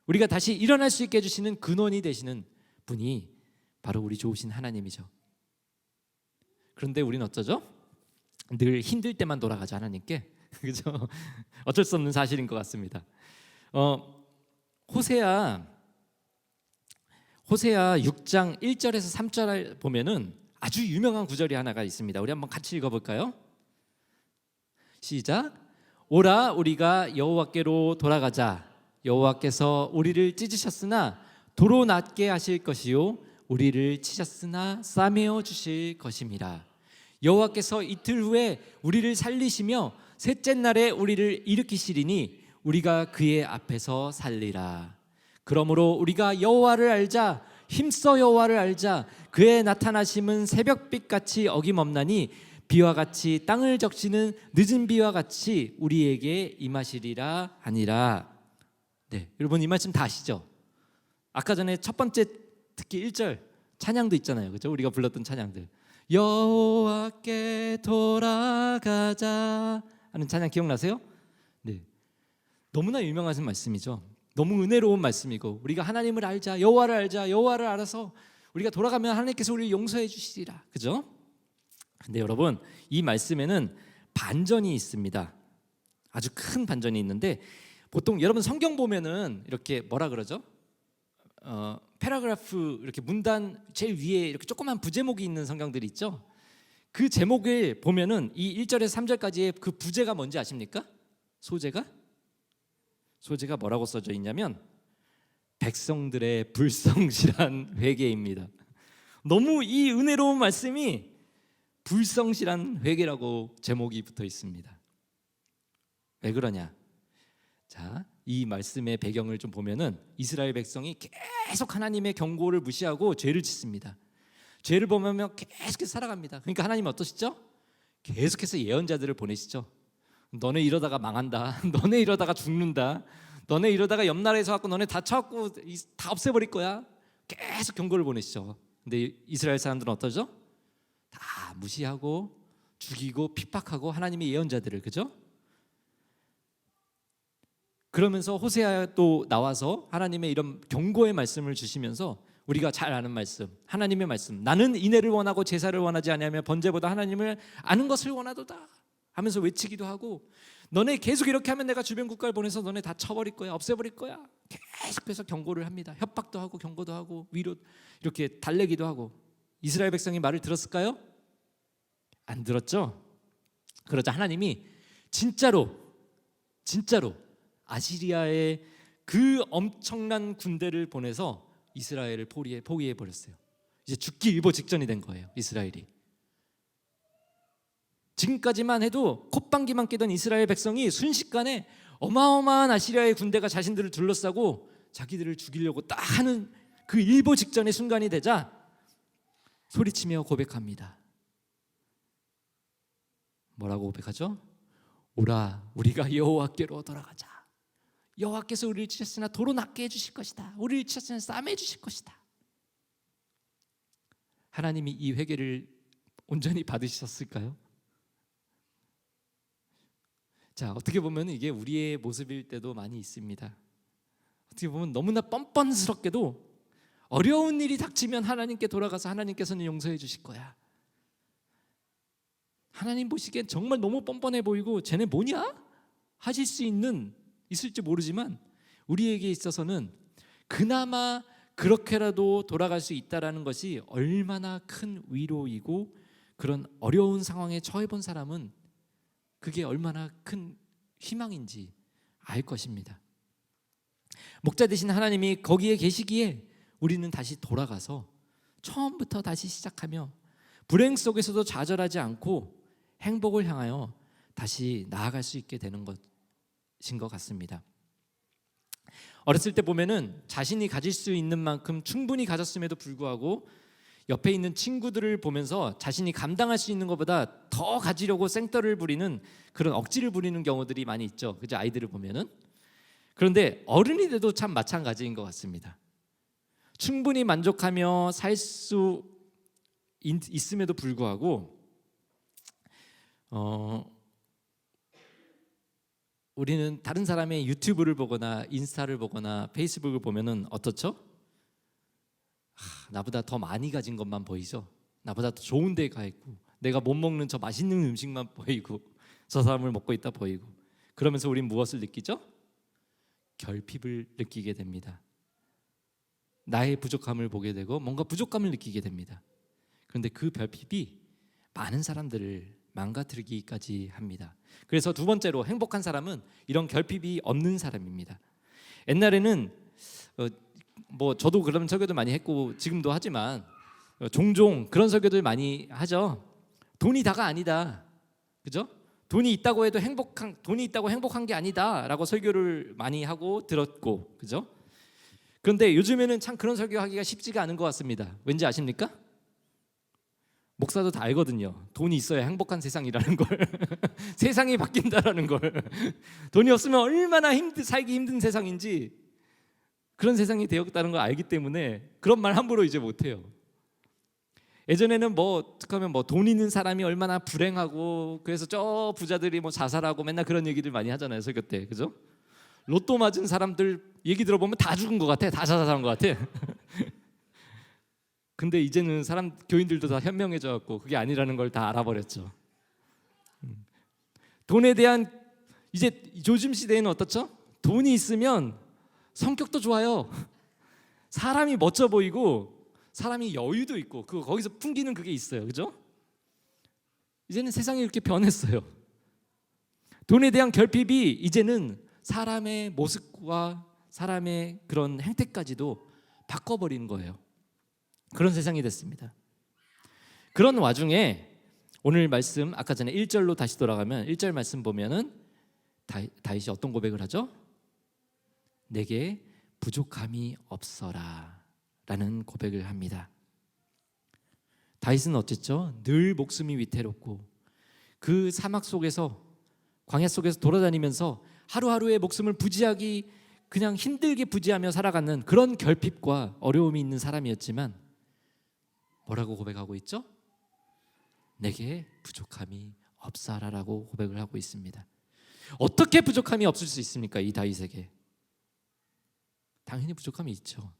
우리가 다시 일어날 수 있게 해주시는 근원이 되시는 분이 바로 우리 좋으신 하나님이죠. 그런데 우리는 어쩌죠? 늘 힘들 때만 돌아가죠, 하나님께. 그죠? 어쩔 수 없는 사실인 것 같습니다. 호세아 6장 1절에서 3절 보면은 아주 유명한 구절이 하나가 있습니다. 우리 한번 같이 읽어볼까요? 시작. 오라 우리가 여호와께로 돌아가자. 여호와께서 우리를 찢으셨으나 도로 낫게 하실 것이요 우리를 치셨으나 싸매어 주실 것임이라. 여호와께서 이틀 후에 우리를 살리시며 셋째 날에 우리를 일으키시리니 우리가 그의 앞에서 살리라. 그러므로 우리가 여호와를 알자. 힘써 여호와를 알자. 그의 나타나심은 새벽빛같이 어김없나니 비와 같이 땅을 적시는 늦은 비와 같이 우리에게 임하시리라 하니라. 네, 여러분 이 말씀 다 아시죠? 아까 전에 첫 번째 특히 1절 찬양도 있잖아요, 그렇죠? 우리가 불렀던 찬양들, 여호와께 돌아가자 하는 찬양 기억나세요? 네, 너무나 유명한 말씀이죠. 너무 은혜로운 말씀이고 우리가 하나님을 알자, 여호와를 알자, 여호와를 알아서 우리가 돌아가면 하나님께서 우리를 용서해 주시리라, 그죠? 근데 여러분 이 말씀에는 반전이 있습니다. 아주 큰 반전이 있는데 보통 여러분 성경 보면은 이렇게 뭐라 그러죠? 패러그래프 이렇게 문단 제일 위에 이렇게 조그만 부제목이 있는 성경들이 있죠. 그 제목을 보면은 이 1절에서 3절까지의 그 부제가 뭔지 아십니까? 소제가 뭐라고 써져 있냐면 백성들의 불성실한 회개입니다. 너무 이 은혜로운 말씀이 불성실한 회개라고 제목이 붙어 있습니다. 왜 그러냐? 자, 이 말씀의 배경을 좀 보면은 이스라엘 백성이 계속 하나님의 경고를 무시하고 죄를 짓습니다. 죄를 범하며 계속해서 살아갑니다. 그러니까 하나님은 어떠시죠? 계속해서 예언자들을 보내시죠. 너네 이러다가 망한다. 너네 이러다가 죽는다. 너네 이러다가 옆 나라에서 갖고 너네 다 쳐갖고 다 없애버릴 거야. 계속 경고를 보내시죠. 근데 이스라엘 사람들은 어떠죠? 다 무시하고 죽이고 핍박하고 하나님의 예언자들을, 그죠? 그러면서 호세아 또 나와서 하나님의 이런 경고의 말씀을 주시면서 우리가 잘 아는 말씀, 하나님의 말씀, 나는 인애를 원하고 제사를 원하지 아니하며 번제보다 하나님을 아는 것을 원하도다 하면서 외치기도 하고, 너네 계속 이렇게 하면 내가 주변 국가를 보내서 너네 다 쳐버릴 거야, 없애버릴 거야, 계속해서 경고를 합니다. 협박도 하고 경고도 하고 위로 이렇게 달래기도 하고. 이스라엘 백성이 말을 들었을까요? 안 들었죠. 그러자 하나님이 진짜로 아시리아의 그 엄청난 군대를 보내서 이스라엘을 포위해 버렸어요. 이제 죽기 일보 직전이 된 거예요, 이스라엘이. 지금까지만 해도 콧방귀만 뀌던 이스라엘 백성이 순식간에 어마어마한 아시리아의 군대가 자신들을 둘러싸고 자기들을 죽이려고 딱 하는 그 일보 직전의 순간이 되자 소리치며 고백합니다. 뭐라고 고백하죠? 오라 우리가 여호와께로 돌아가자. 여호와께서 우리를 치셨으나 도로 낫게 해주실 것이다. 우리를 치셨으나 싸매 주실 것이다. 하나님이 이 회개를 온전히 받으셨을까요? 자, 어떻게 보면 이게 우리의 모습일 때도 많이 있습니다. 어떻게 보면 너무나 뻔뻔스럽게도 어려운 일이 닥치면 하나님께 돌아가서 하나님께서는 용서해 주실 거야. 하나님 보시기엔 정말 너무 뻔뻔해 보이고 쟤네 뭐냐? 하실 수 있을지 모르지만 우리에게 있어서는 그나마 그렇게라도 돌아갈 수 있다라는 것이 얼마나 큰 위로이고, 그런 어려운 상황에 처해 본 사람은 그게 얼마나 큰 희망인지 알 것입니다. 목자 되신 하나님이 거기에 계시기에 우리는 다시 돌아가서 처음부터 다시 시작하며 불행 속에서도 좌절하지 않고 행복을 향하여 다시 나아갈 수 있게 되는 것인 것 같습니다. 어렸을 때 보면은 자신이 가질 수 있는 만큼 충분히 가졌음에도 불구하고 옆에 있는 친구들을 보면서 자신이 감당할 수 있는 것보다 더 가지려고 생떨을 부리는 그런 억지를 부리는 경우들이 많이 있죠. 그죠? 아이들을 보면은. 그런데 어른이 돼도 참 마찬가지인 것 같습니다. 충분히 만족하며 살 수 있음에도 불구하고 우리는 다른 사람의 유튜브를 보거나 인스타를 보거나 페이스북을 보면은 어떻죠? 나보다 더 많이 가진 것만 보이죠. 나보다 더 좋은 데 가 있고 내가 못 먹는 저 맛있는 음식만 보이고 저 사람을 먹고 있다 보이고 그러면서 우린 무엇을 느끼죠? 결핍을 느끼게 됩니다. 나의 부족함을 보게 되고 뭔가 부족감을 느끼게 됩니다. 그런데 그 결핍이 많은 사람들을 망가뜨리기까지 합니다. 그래서 두 번째로 행복한 사람은 이런 결핍이 없는 사람입니다. 옛날에는 뭐 저도 그런 설교도 많이 했고 지금도 하지만 종종 그런 설교들 많이 하죠. 돈이 다가 아니다. 그죠? 돈이 있다고 해도 돈이 있다고 행복한 게 아니다라고 설교를 많이 하고 들었고, 그죠? 그런데 요즘에는 참 그런 설교하기가 쉽지가 않은 것 같습니다. 왠지 아십니까? 목사도 다 알거든요. 돈이 있어야 행복한 세상이라는 걸. 세상이 바뀐다라는 걸. 돈이 없으면 얼마나 살기 힘든 세상인지 그런 세상이 되었다는 걸 알기 때문에 그런 말 함부로 이제 못해요. 예전에는 어떡하면 돈 있는 사람이 얼마나 불행하고 그래서 저 부자들이 자살하고 맨날 그런 얘기들 많이 하잖아요, 설교 때. 그죠? 로또 맞은 사람들 얘기 들어보면 다 죽은 것 같아. 다 자살한 것 같아. 근데 이제는 교인들도 다 현명해져 갖고 그게 아니라는 걸 다 알아버렸죠. 돈에 대한 이제 요즘 시대에는 어떻죠? 돈이 있으면 성격도 좋아요. 사람이 멋져 보이고 사람이 여유도 있고 거기서 풍기는 그게 있어요. 그죠? 이제는 세상이 이렇게 변했어요. 돈에 대한 결핍이 이제는 사람의 모습과 사람의 그런 행태까지도 바꿔버리는 거예요. 그런 세상이 됐습니다. 그런 와중에 오늘 말씀 아까 전에 1절로 다시 돌아가면 1절 말씀 보면은 다윗이 어떤 고백을 하죠? 내게 부족함이 없어라 라는 고백을 합니다. 다윗은 어쨌죠? 늘 목숨이 위태롭고 그 사막 속에서 광야 속에서 돌아다니면서 하루하루의 목숨을 부지하기 그냥 힘들게 부지하며 살아가는 그런 결핍과 어려움이 있는 사람이었지만 뭐라고 고백하고 있죠? 내게 부족함이 없사라라고 고백을 하고 있습니다. 어떻게 부족함이 없을 수 있습니까? 이 다윗에게 당연히 부족함이 있죠.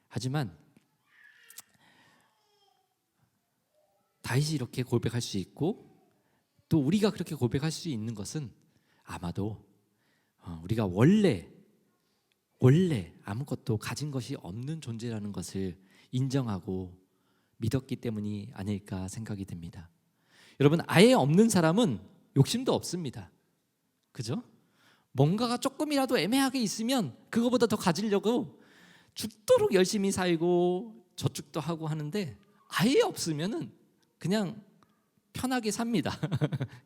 하지만 다윗이 이렇게 고백할 수 있고 또 우리가 그렇게 고백할 수 있는 것은 아마도 우리가 원래 아무것도 가진 것이 없는 존재라는 것을 인정하고 믿었기 때문이 아닐까 생각이 듭니다. 여러분, 아예 없는 사람은 욕심도 없습니다. 그죠? 뭔가가 조금이라도 애매하게 있으면 그거보다 더 가지려고 죽도록 열심히 살고 저축도 하고 하는데 아예 없으면은 그냥 편하게 삽니다.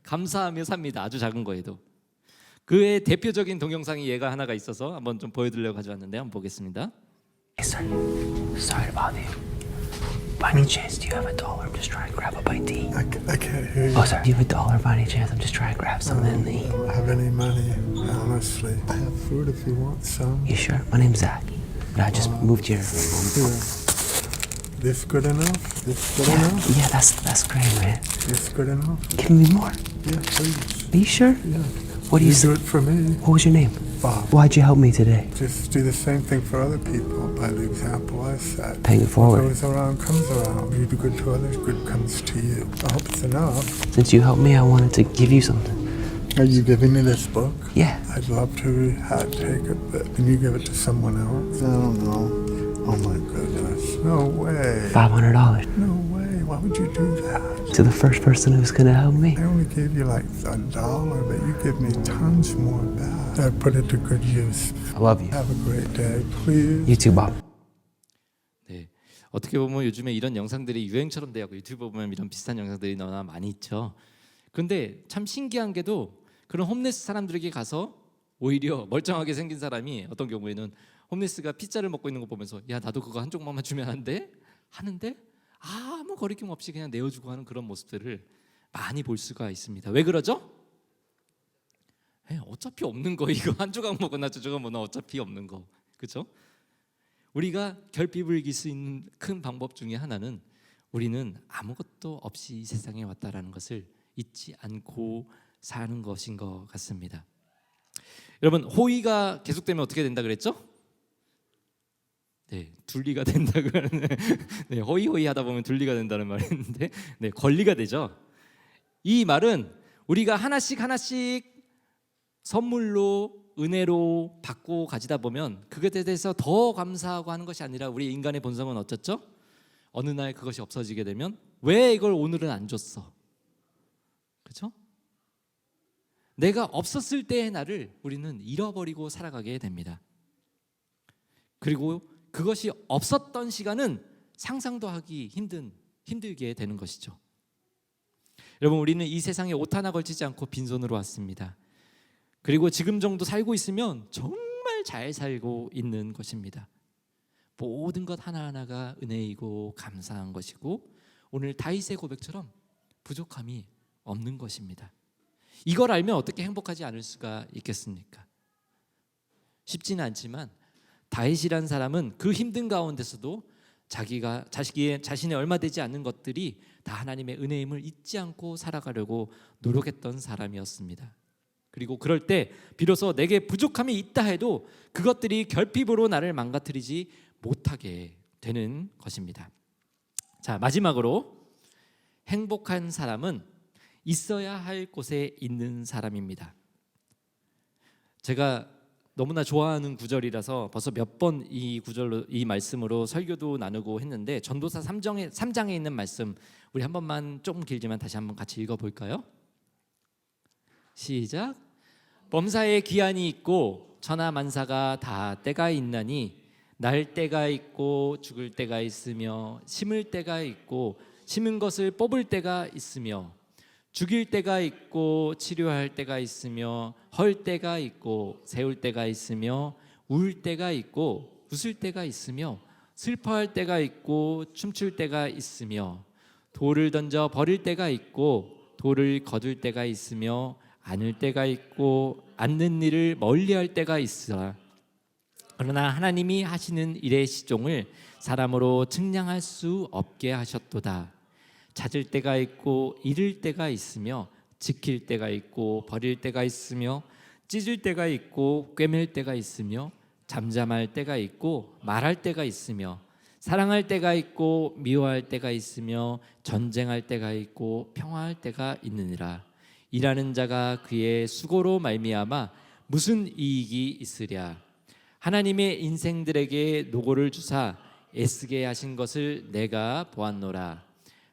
감사하며 삽니다. 아주 작은 거에도. 그의 대표적인 동영상이 얘가 하나가 있어서 한번 좀 보여드리려고 가져왔는데 한번 보겠습니다. Hey, son. Sorry to bother you. By any chance, do you have $1? I'm just trying to grab a bite to eat. I can't hear you. Oh, sorry. Do you have $1 by any chance? I'm just trying to grab something to I eat. don't have any money, honestly. I have food if you want some. You sure? My name's Zach. But I just moved here. Here. This good enough? This good enough? Yeah, that's great, man. This good enough? Give me more. Yeah, please. Are you sure? Yeah. What do you do say? it for me, What was your name? Bob. Why'd you help me today? Just do the same thing for other people by the example I set. Paying it What forward. goes around comes around. You do good to others, good comes to you. I hope it's enough. Since you helped me, I wanted to give you something. Are you giving me this book? Yeah. I'd love to take it, but can you give it to someone else? I don't know. Oh my goodness. No way. $500 No way. Why would you do that? to the first person who's gonna help me. I only gave you like $1, but you give me tons more back. I put it to good use. I love you. Have a great day, please. You too, Bob. 네, 어떻게 보면 요즘에 이런 영상들이 유행처럼 되고 유튜브 보면 이런 비슷한 영상들이 너무나 많이 있죠. 그런데 참 신기한 게도 그런 홈레스 사람들에게 가서 오히려 멀쩡하게 생긴 사람이 어떤 경우에는 홈리스가 피자를 먹고 있는 거 보면서 야 나도 그거 한 조각만 주면 안 돼? 하는데 아무 거리낌 없이 그냥 내어주고 하는 그런 모습들을 많이 볼 수가 있습니다. 왜 그러죠? 어차피 없는 거 이거 한 조각 먹거나 두 조각 먹나 어차피 없는 거 그죠? 우리가 결핍을 이길 수 있는 큰 방법 중에 하나는 우리는 아무것도 없이 이 세상에 왔다라는 것을 잊지 않고 사는 것인 것 같습니다. 여러분 호의가 계속되면 어떻게 된다 그랬죠? 네, 둘리가 된다고 하는 네, 호의호의 하다 보면 둘리가 된다는 말이 있는데 네, 권리가 되죠. 이 말은 우리가 하나씩 선물로 은혜로 받고 가지다 보면 그것에 대해서 더 감사하고 하는 것이 아니라 우리 인간의 본성은 어쩌죠? 어느 날 그것이 없어지게 되면 왜 이걸 오늘은 안 줬어? 그렇죠? 내가 없었을 때의 나를 우리는 잃어버리고 살아가게 됩니다. 그리고 그것이 없었던 시간은 상상도 하기 힘들게 되는 것이죠. 여러분 우리는 이 세상에 옷 하나 걸치지 않고 빈손으로 왔습니다. 그리고 지금 정도 살고 있으면 정말 잘 살고 있는 것입니다. 모든 것 하나하나가 은혜이고 감사한 것이고 오늘 다윗의 고백처럼 부족함이 없는 것입니다. 이걸 알면 어떻게 행복하지 않을 수가 있겠습니까? 쉽지는 않지만 다윗이란 사람은 그 힘든 가운데서도 자신의 얼마 되지 않는 것들이 다 하나님의 은혜임을 잊지 않고 살아가려고 노력했던 사람이었습니다. 그리고 그럴 때 비로소 내게 부족함이 있다 해도 그것들이 결핍으로 나를 망가뜨리지 못하게 되는 것입니다. 자, 마지막으로 행복한 사람은 있어야 할 곳에 있는 사람입니다. 제가 너무나 좋아하는 구절이라서 벌써 몇 번 이 구절로 이 말씀으로 설교도 나누고 했는데 전도서 3장에 있는 말씀 우리 한 번만 좀 길지만 다시 한번 같이 읽어볼까요? 시작. 범사에 기한이 있고 천하만사가 다 때가 있나니 날 때가 있고 죽을 때가 있으며 심을 때가 있고 심은 것을 뽑을 때가 있으며 죽일 때가 있고 치료할 때가 있으며 헐 때가 있고 세울 때가 있으며 울 때가 있고 웃을 때가 있으며 슬퍼할 때가 있고 춤출 때가 있으며 돌을 던져 버릴 때가 있고 돌을 거둘 때가 있으며 안을 때가 있고 앉는 일을 멀리할 때가 있으라. 그러나 하나님이 하시는 일의 시종을 사람으로 측량할 수 없게 하셨도다. 찾을 때가 있고 잃을 때가 있으며 지킬 때가 있고 버릴 때가 있으며 찢을 때가 있고 꿰맬 때가 있으며 잠잠할 때가 있고 말할 때가 있으며 사랑할 때가 있고 미워할 때가 있으며 전쟁할 때가 있고 평화할 때가 있느니라. 일하는 자가 그의 수고로 말미암아 무슨 이익이 있으랴. 하나님의 인생들에게 노고를 주사 애쓰게 하신 것을 내가 보았노라.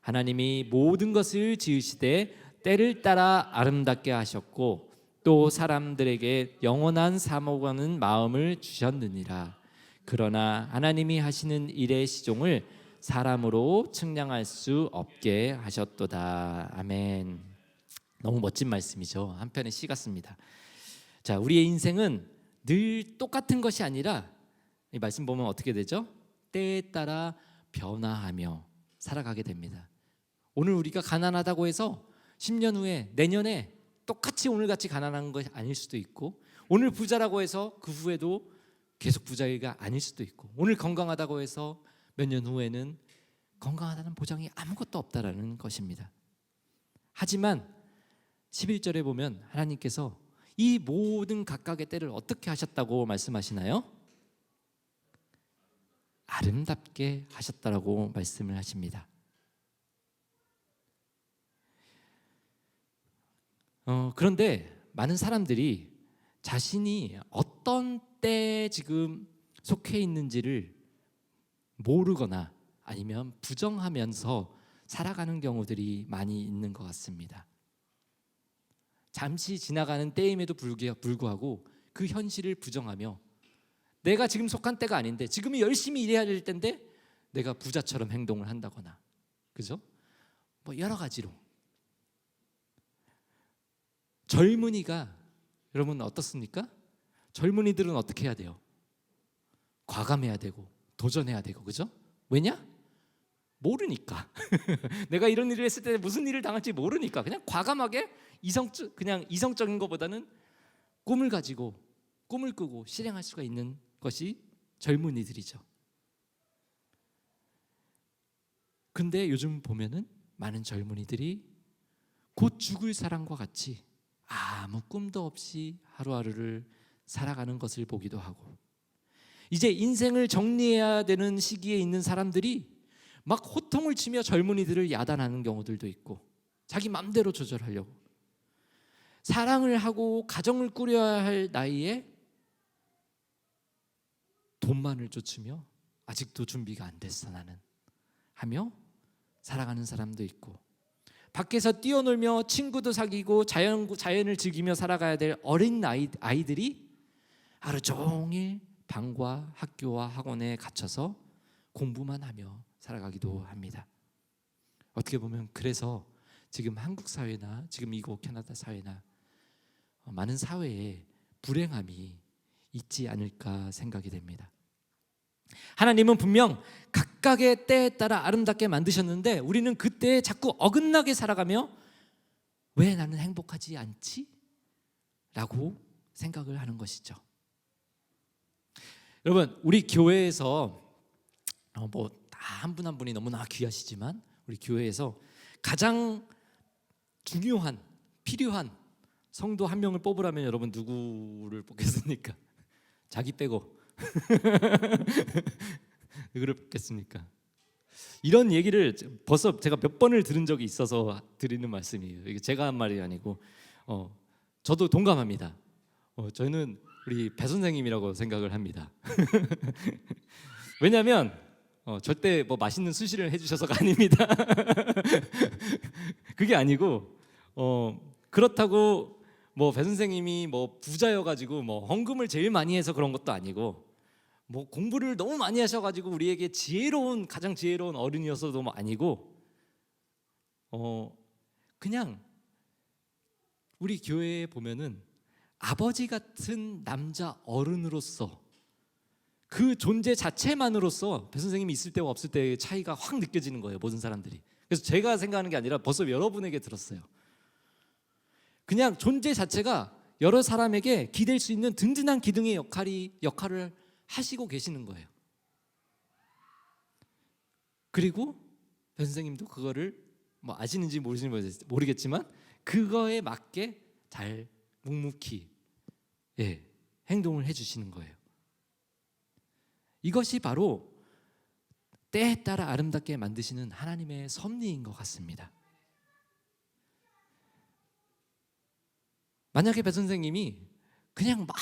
하나님이 모든 것을 지으시되 때를 따라 아름답게 하셨고 또 사람들에게 영원한 사모하는 마음을 주셨느니라. 그러나 하나님이 하시는 일의 시종을 사람으로 측량할 수 없게 하셨도다. 아멘. 너무 멋진 말씀이죠. 한편의 시 같습니다. 자, 우리의 인생은 늘 똑같은 것이 아니라 이 말씀 보면 어떻게 되죠? 때에 따라 변화하며 살아가게 됩니다. 오늘 우리가 가난하다고 해서 10년 후에 내년에 똑같이 오늘같이 가난한 것이 아닐 수도 있고 오늘 부자라고 해서 그 후에도 계속 부자가 아닐 수도 있고 오늘 건강하다고 해서 몇 년 후에는 건강하다는 보장이 아무것도 없다라는 것입니다. 하지만 11절에 보면 하나님께서 이 모든 각각의 때를 어떻게 하셨다고 말씀하시나요? 아름답게 하셨다라고 말씀을 하십니다. 그런데 많은 사람들이 자신이 어떤 때에 지금 속해 있는지를 모르거나 아니면 부정하면서 살아가는 경우들이 많이 있는 것 같습니다. 잠시 지나가는 때임에도 불구하고 그 현실을 부정하며 내가 지금 속한 때가 아닌데 지금이 열심히 일해야 될 때인데 내가 부자처럼 행동을 한다거나 그죠? 뭐 여러 가지로 젊은이가 여러분 어떻습니까? 젊은이들은 어떻게 해야 돼요? 과감해야 되고 도전해야 되고, 그죠? 왜냐? 모르니까. 내가 이런 일을 했을 때 무슨 일을 당할지 모르니까 그냥 과감하게 그냥 이성적인 것보다는 꿈을 가지고 꿈을 꾸고 실행할 수가 있는 것이 젊은이들이죠. 근데 요즘 보면은 많은 젊은이들이 곧 죽을 사람과 같이 아무 꿈도 없이 하루하루를 살아가는 것을 보기도 하고, 이제 인생을 정리해야 되는 시기에 있는 사람들이 막 호통을 치며 젊은이들을 야단하는 경우들도 있고, 자기 맘대로 조절하려고 사랑을 하고 가정을 꾸려야 할 나이에 돈만을 쫓으며 아직도 준비가 안 됐어 나는 하며 살아가는 사람도 있고, 밖에서 뛰어놀며 친구도 사귀고 자연을 즐기며 살아가야 될 어린 아이들이 하루 종일 방과 학교와 학원에 갇혀서 공부만 하며 살아가기도 합니다. 어떻게 보면 그래서 지금 한국 사회나 지금 이곳 캐나다 사회나 많은 사회에 불행함이 있지 않을까 생각이 됩니다. 하나님은 분명 각각의 때에 따라 아름답게 만드셨는데 우리는 그때에 자꾸 어긋나게 살아가며 왜 나는 행복하지 않지? 라고 생각을 하는 것이죠. 여러분, 우리 교회에서 뭐 한 분 한 분이 너무나 귀하시지만 우리 교회에서 가장 중요한 필요한 성도 한 명을 뽑으라면 여러분 누구를 뽑겠습니까? 자기 빼고 누구를 뽑겠습니까? 이런 얘기를 벌써 제가 몇 번을 들은 적이 있어서 드리는 말씀이에요. 이게 제가 한 말이 아니고 저도 동감합니다. 저는 우리 배 선생님이라고 생각을 합니다. 왜냐하면 절대 뭐 맛있는 수시를 해주셔서가 아닙니다. 그게 아니고 그렇다고 뭐 배 선생님이 뭐 부자여가지고 뭐 헌금을 제일 많이 해서 그런 것도 아니고, 뭐 공부를 너무 많이 하셔가지고 우리에게 가장 지혜로운 어른이어서도 뭐 아니고, 그냥 우리 교회에 보면은 아버지 같은 남자 어른으로서 그 존재 자체만으로서 배 선생님이 있을 때와 없을 때의 차이가 확 느껴지는 거예요, 모든 사람들이. 그래서 제가 생각하는 게 아니라 벌써 여러분에게 들었어요. 그냥 존재 자체가 여러 사람에게 기댈 수 있는 든든한 기둥의 역할을 하시고 계시는 거예요. 그리고 배 선생님도 그거를 뭐 아시는지 모르겠지만 그거에 맞게 잘 묵묵히 행동을 해주시는 거예요. 이것이 바로 때에 따라 아름답게 만드시는 하나님의 섭리인 것 같습니다. 만약에 배 선생님이 그냥 막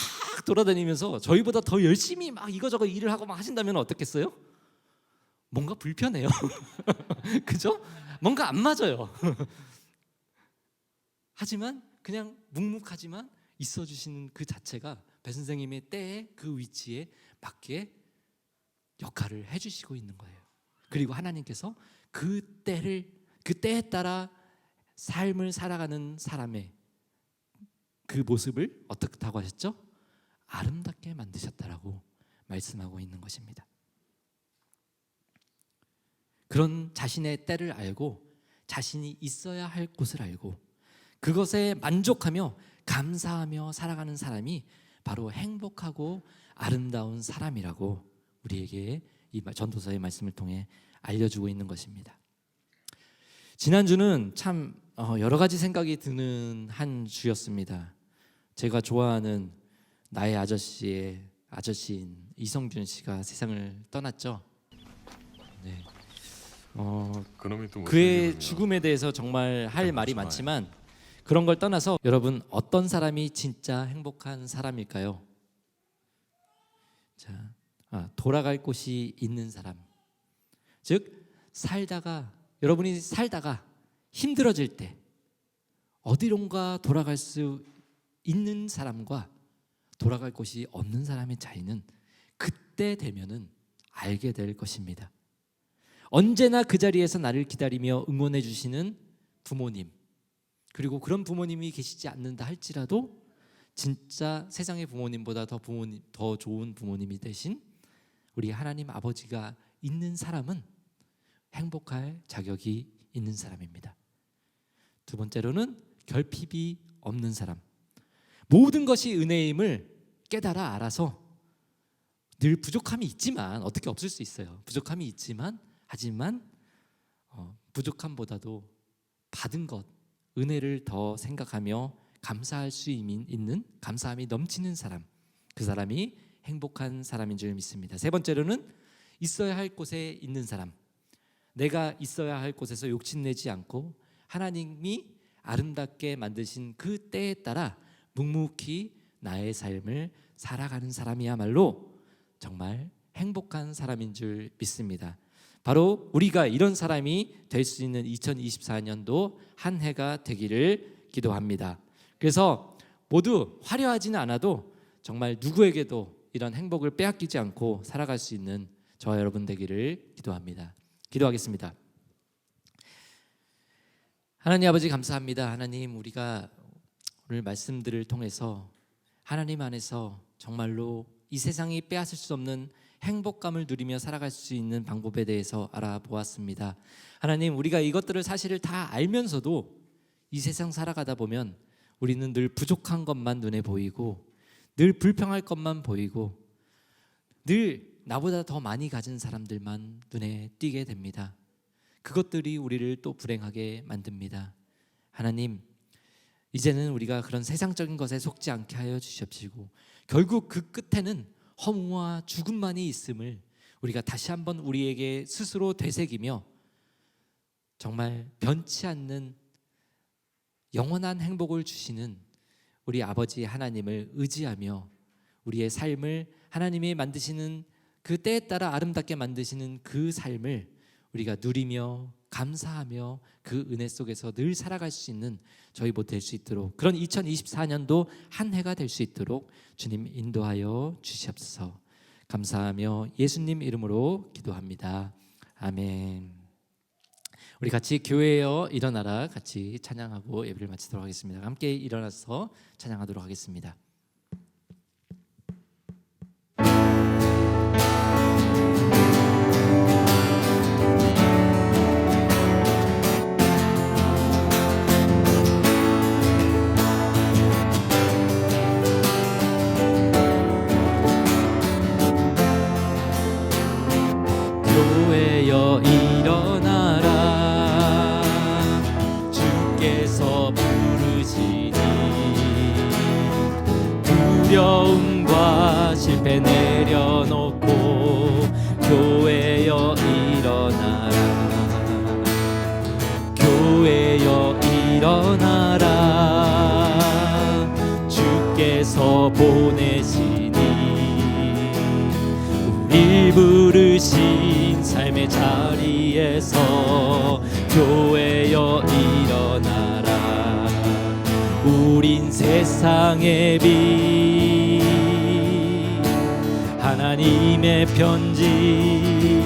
돌아다니면서 저희보다 더 열심히 막 이거저거 일을 하고 막 하신다면 어떻겠어요? 뭔가 불편해요. 그죠? 뭔가 안 맞아요. 하지만 그냥 묵묵하지만 있어주시는 그 자체가 배 선생님의 때에 그 위치에 맞게 역할을 해주시고 있는 거예요. 그리고 하나님께서 그 때에 따라 삶을 살아가는 사람의 그 모습을 어떻다고 하셨죠? 아름답게 만드셨다라고 말씀하고 있는 것입니다. 그런 자신의 때를 알고 자신이 있어야 할 곳을 알고 그것에 만족하며 감사하며 살아가는 사람이 바로 행복하고 아름다운 사람이라고 우리에게 이 전도서의 말씀을 통해 알려주고 있는 것입니다. 지난주는 참 여러 가지 생각이 드는 한 주였습니다. 제가 좋아하는 나의 아저씨인 이성균 씨가 세상을 떠났죠. 네. 그놈이 또 무슨 그의 이유냐. 죽음에 대해서 정말 할 말이 좋아요. 많지만 그런 걸 떠나서 여러분 어떤 사람이 진짜 행복한 사람일까요? 자, 돌아갈 곳이 있는 사람. 즉 여러분이 살다가 힘들어질 때 어디론가 돌아갈 수 있는 사람과 돌아갈 곳이 없는 사람의 차이는 그때 되면은 알게 될 것입니다. 언제나 그 자리에서 나를 기다리며 응원해 주시는 부모님, 그리고 그런 부모님이 계시지 않는다 할지라도 진짜 세상의 부모님보다 더 좋은 부모님이 되신 우리 하나님 아버지가 있는 사람은 행복할 자격이 있는 사람입니다. 두 번째로는 결핍이 없는 사람. 모든 것이 은혜임을 깨달아 알아서 늘 부족함이 있지만, 어떻게 없을 수 있어요. 부족함이 있지만, 하지만 부족함보다도 받은 것, 은혜를 더 생각하며 감사할 수 있는, 감사함이 넘치는 사람, 그 사람이 행복한 사람인 줄 믿습니다. 세 번째로는 있어야 할 곳에 있는 사람. 내가 있어야 할 곳에서 욕심내지 않고 하나님이 아름답게 만드신 그 때에 따라 묵묵히 나의 삶을 살아가는 사람이야말로 정말 행복한 사람인 줄 믿습니다. 바로 우리가 이런 사람이 될 수 있는 2024년도 한 해가 되기를 기도합니다. 그래서 모두 화려하지는 않아도 정말 누구에게도 이런 행복을 빼앗기지 않고 살아갈 수 있는 저와 여러분 되기를 기도합니다. 기도하겠습니다. 하나님 아버지 감사합니다. 하나님, 우리가 오늘 말씀들을 통해서 하나님 안에서 정말로 이 세상이 빼앗을 수 없는 행복감을 누리며 살아갈 수 있는 방법에 대해서 알아보았습니다. 하나님, 우리가 이것들을 사실을 다 알면서도 이 세상 살아가다 보면 우리는 늘 부족한 것만 눈에 보이고, 늘 불평할 것만 보이고, 늘 나보다 더 많이 가진 사람들만 눈에 띄게 됩니다. 그것들이 우리를 또 불행하게 만듭니다. 하나님, 이제는 우리가 그런 세상적인 것에 속지 않게 하여 주시옵시고, 결국 그 끝에는 허무와 죽음만이 있음을 우리가 다시 한번 우리에게 스스로 되새기며 정말 변치 않는 영원한 행복을 주시는 우리 아버지 하나님을 의지하며 우리의 삶을 하나님이 만드시는 그 때에 따라 아름답게 만드시는 그 삶을 우리가 누리며 감사하며 그 은혜 속에서 늘 살아갈 수 있는 저희 모두 될 수 있도록, 그런 2024년도 한 해가 될 수 있도록 주님 인도하여 주시옵소서. 감사하며 예수님 이름으로 기도합니다. 아멘. 우리 같이 교회여 일어나라 같이 찬양하고 예배를 마치도록 하겠습니다. 함께 일어나서 찬양하도록 하겠습니다. 교회여 일어나라, 주께서 부르시니 두려움과 실패 내려놓고 교회여 일어나라, 교회여 일어나라, 주께서 보내시니 우리 부르신 삶의 자리에서 교회여 일어나라. 우린 세상의 빛, 하나님의 편지,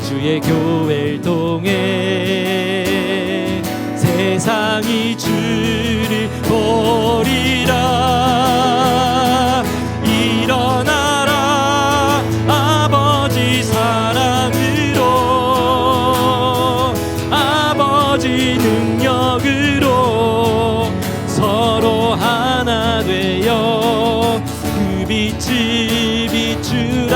주의 교회를 통해 세상이 주를 보리라. 일어나라 아버지 사랑으로, 아버지 능력으로 서로 하나 되어 그 빛을 비추라.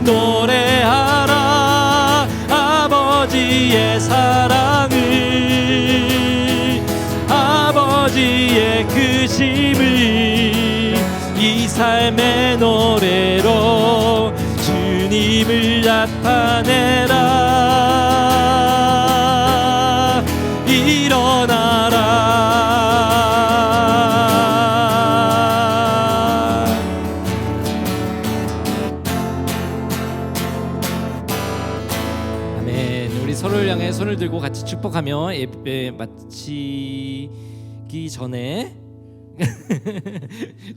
노래하라 아버지의 사랑을, 아버지의 크심을 이 삶의 노래로 주님을 나타내라. 일어나라. 아멘. 우리 서로를 향해 손을 들고 같이 축복하며 예배 마치기 전에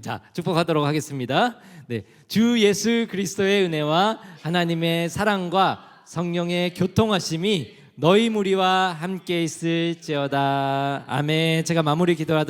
자, 축복하도록 하겠습니다. 네, 주 예수 그리스도의 은혜와 하나님의 사랑과 성령의 교통하심이 너희 무리와 함께 있을지어다. 아멘. 제가 마무리 기도하도록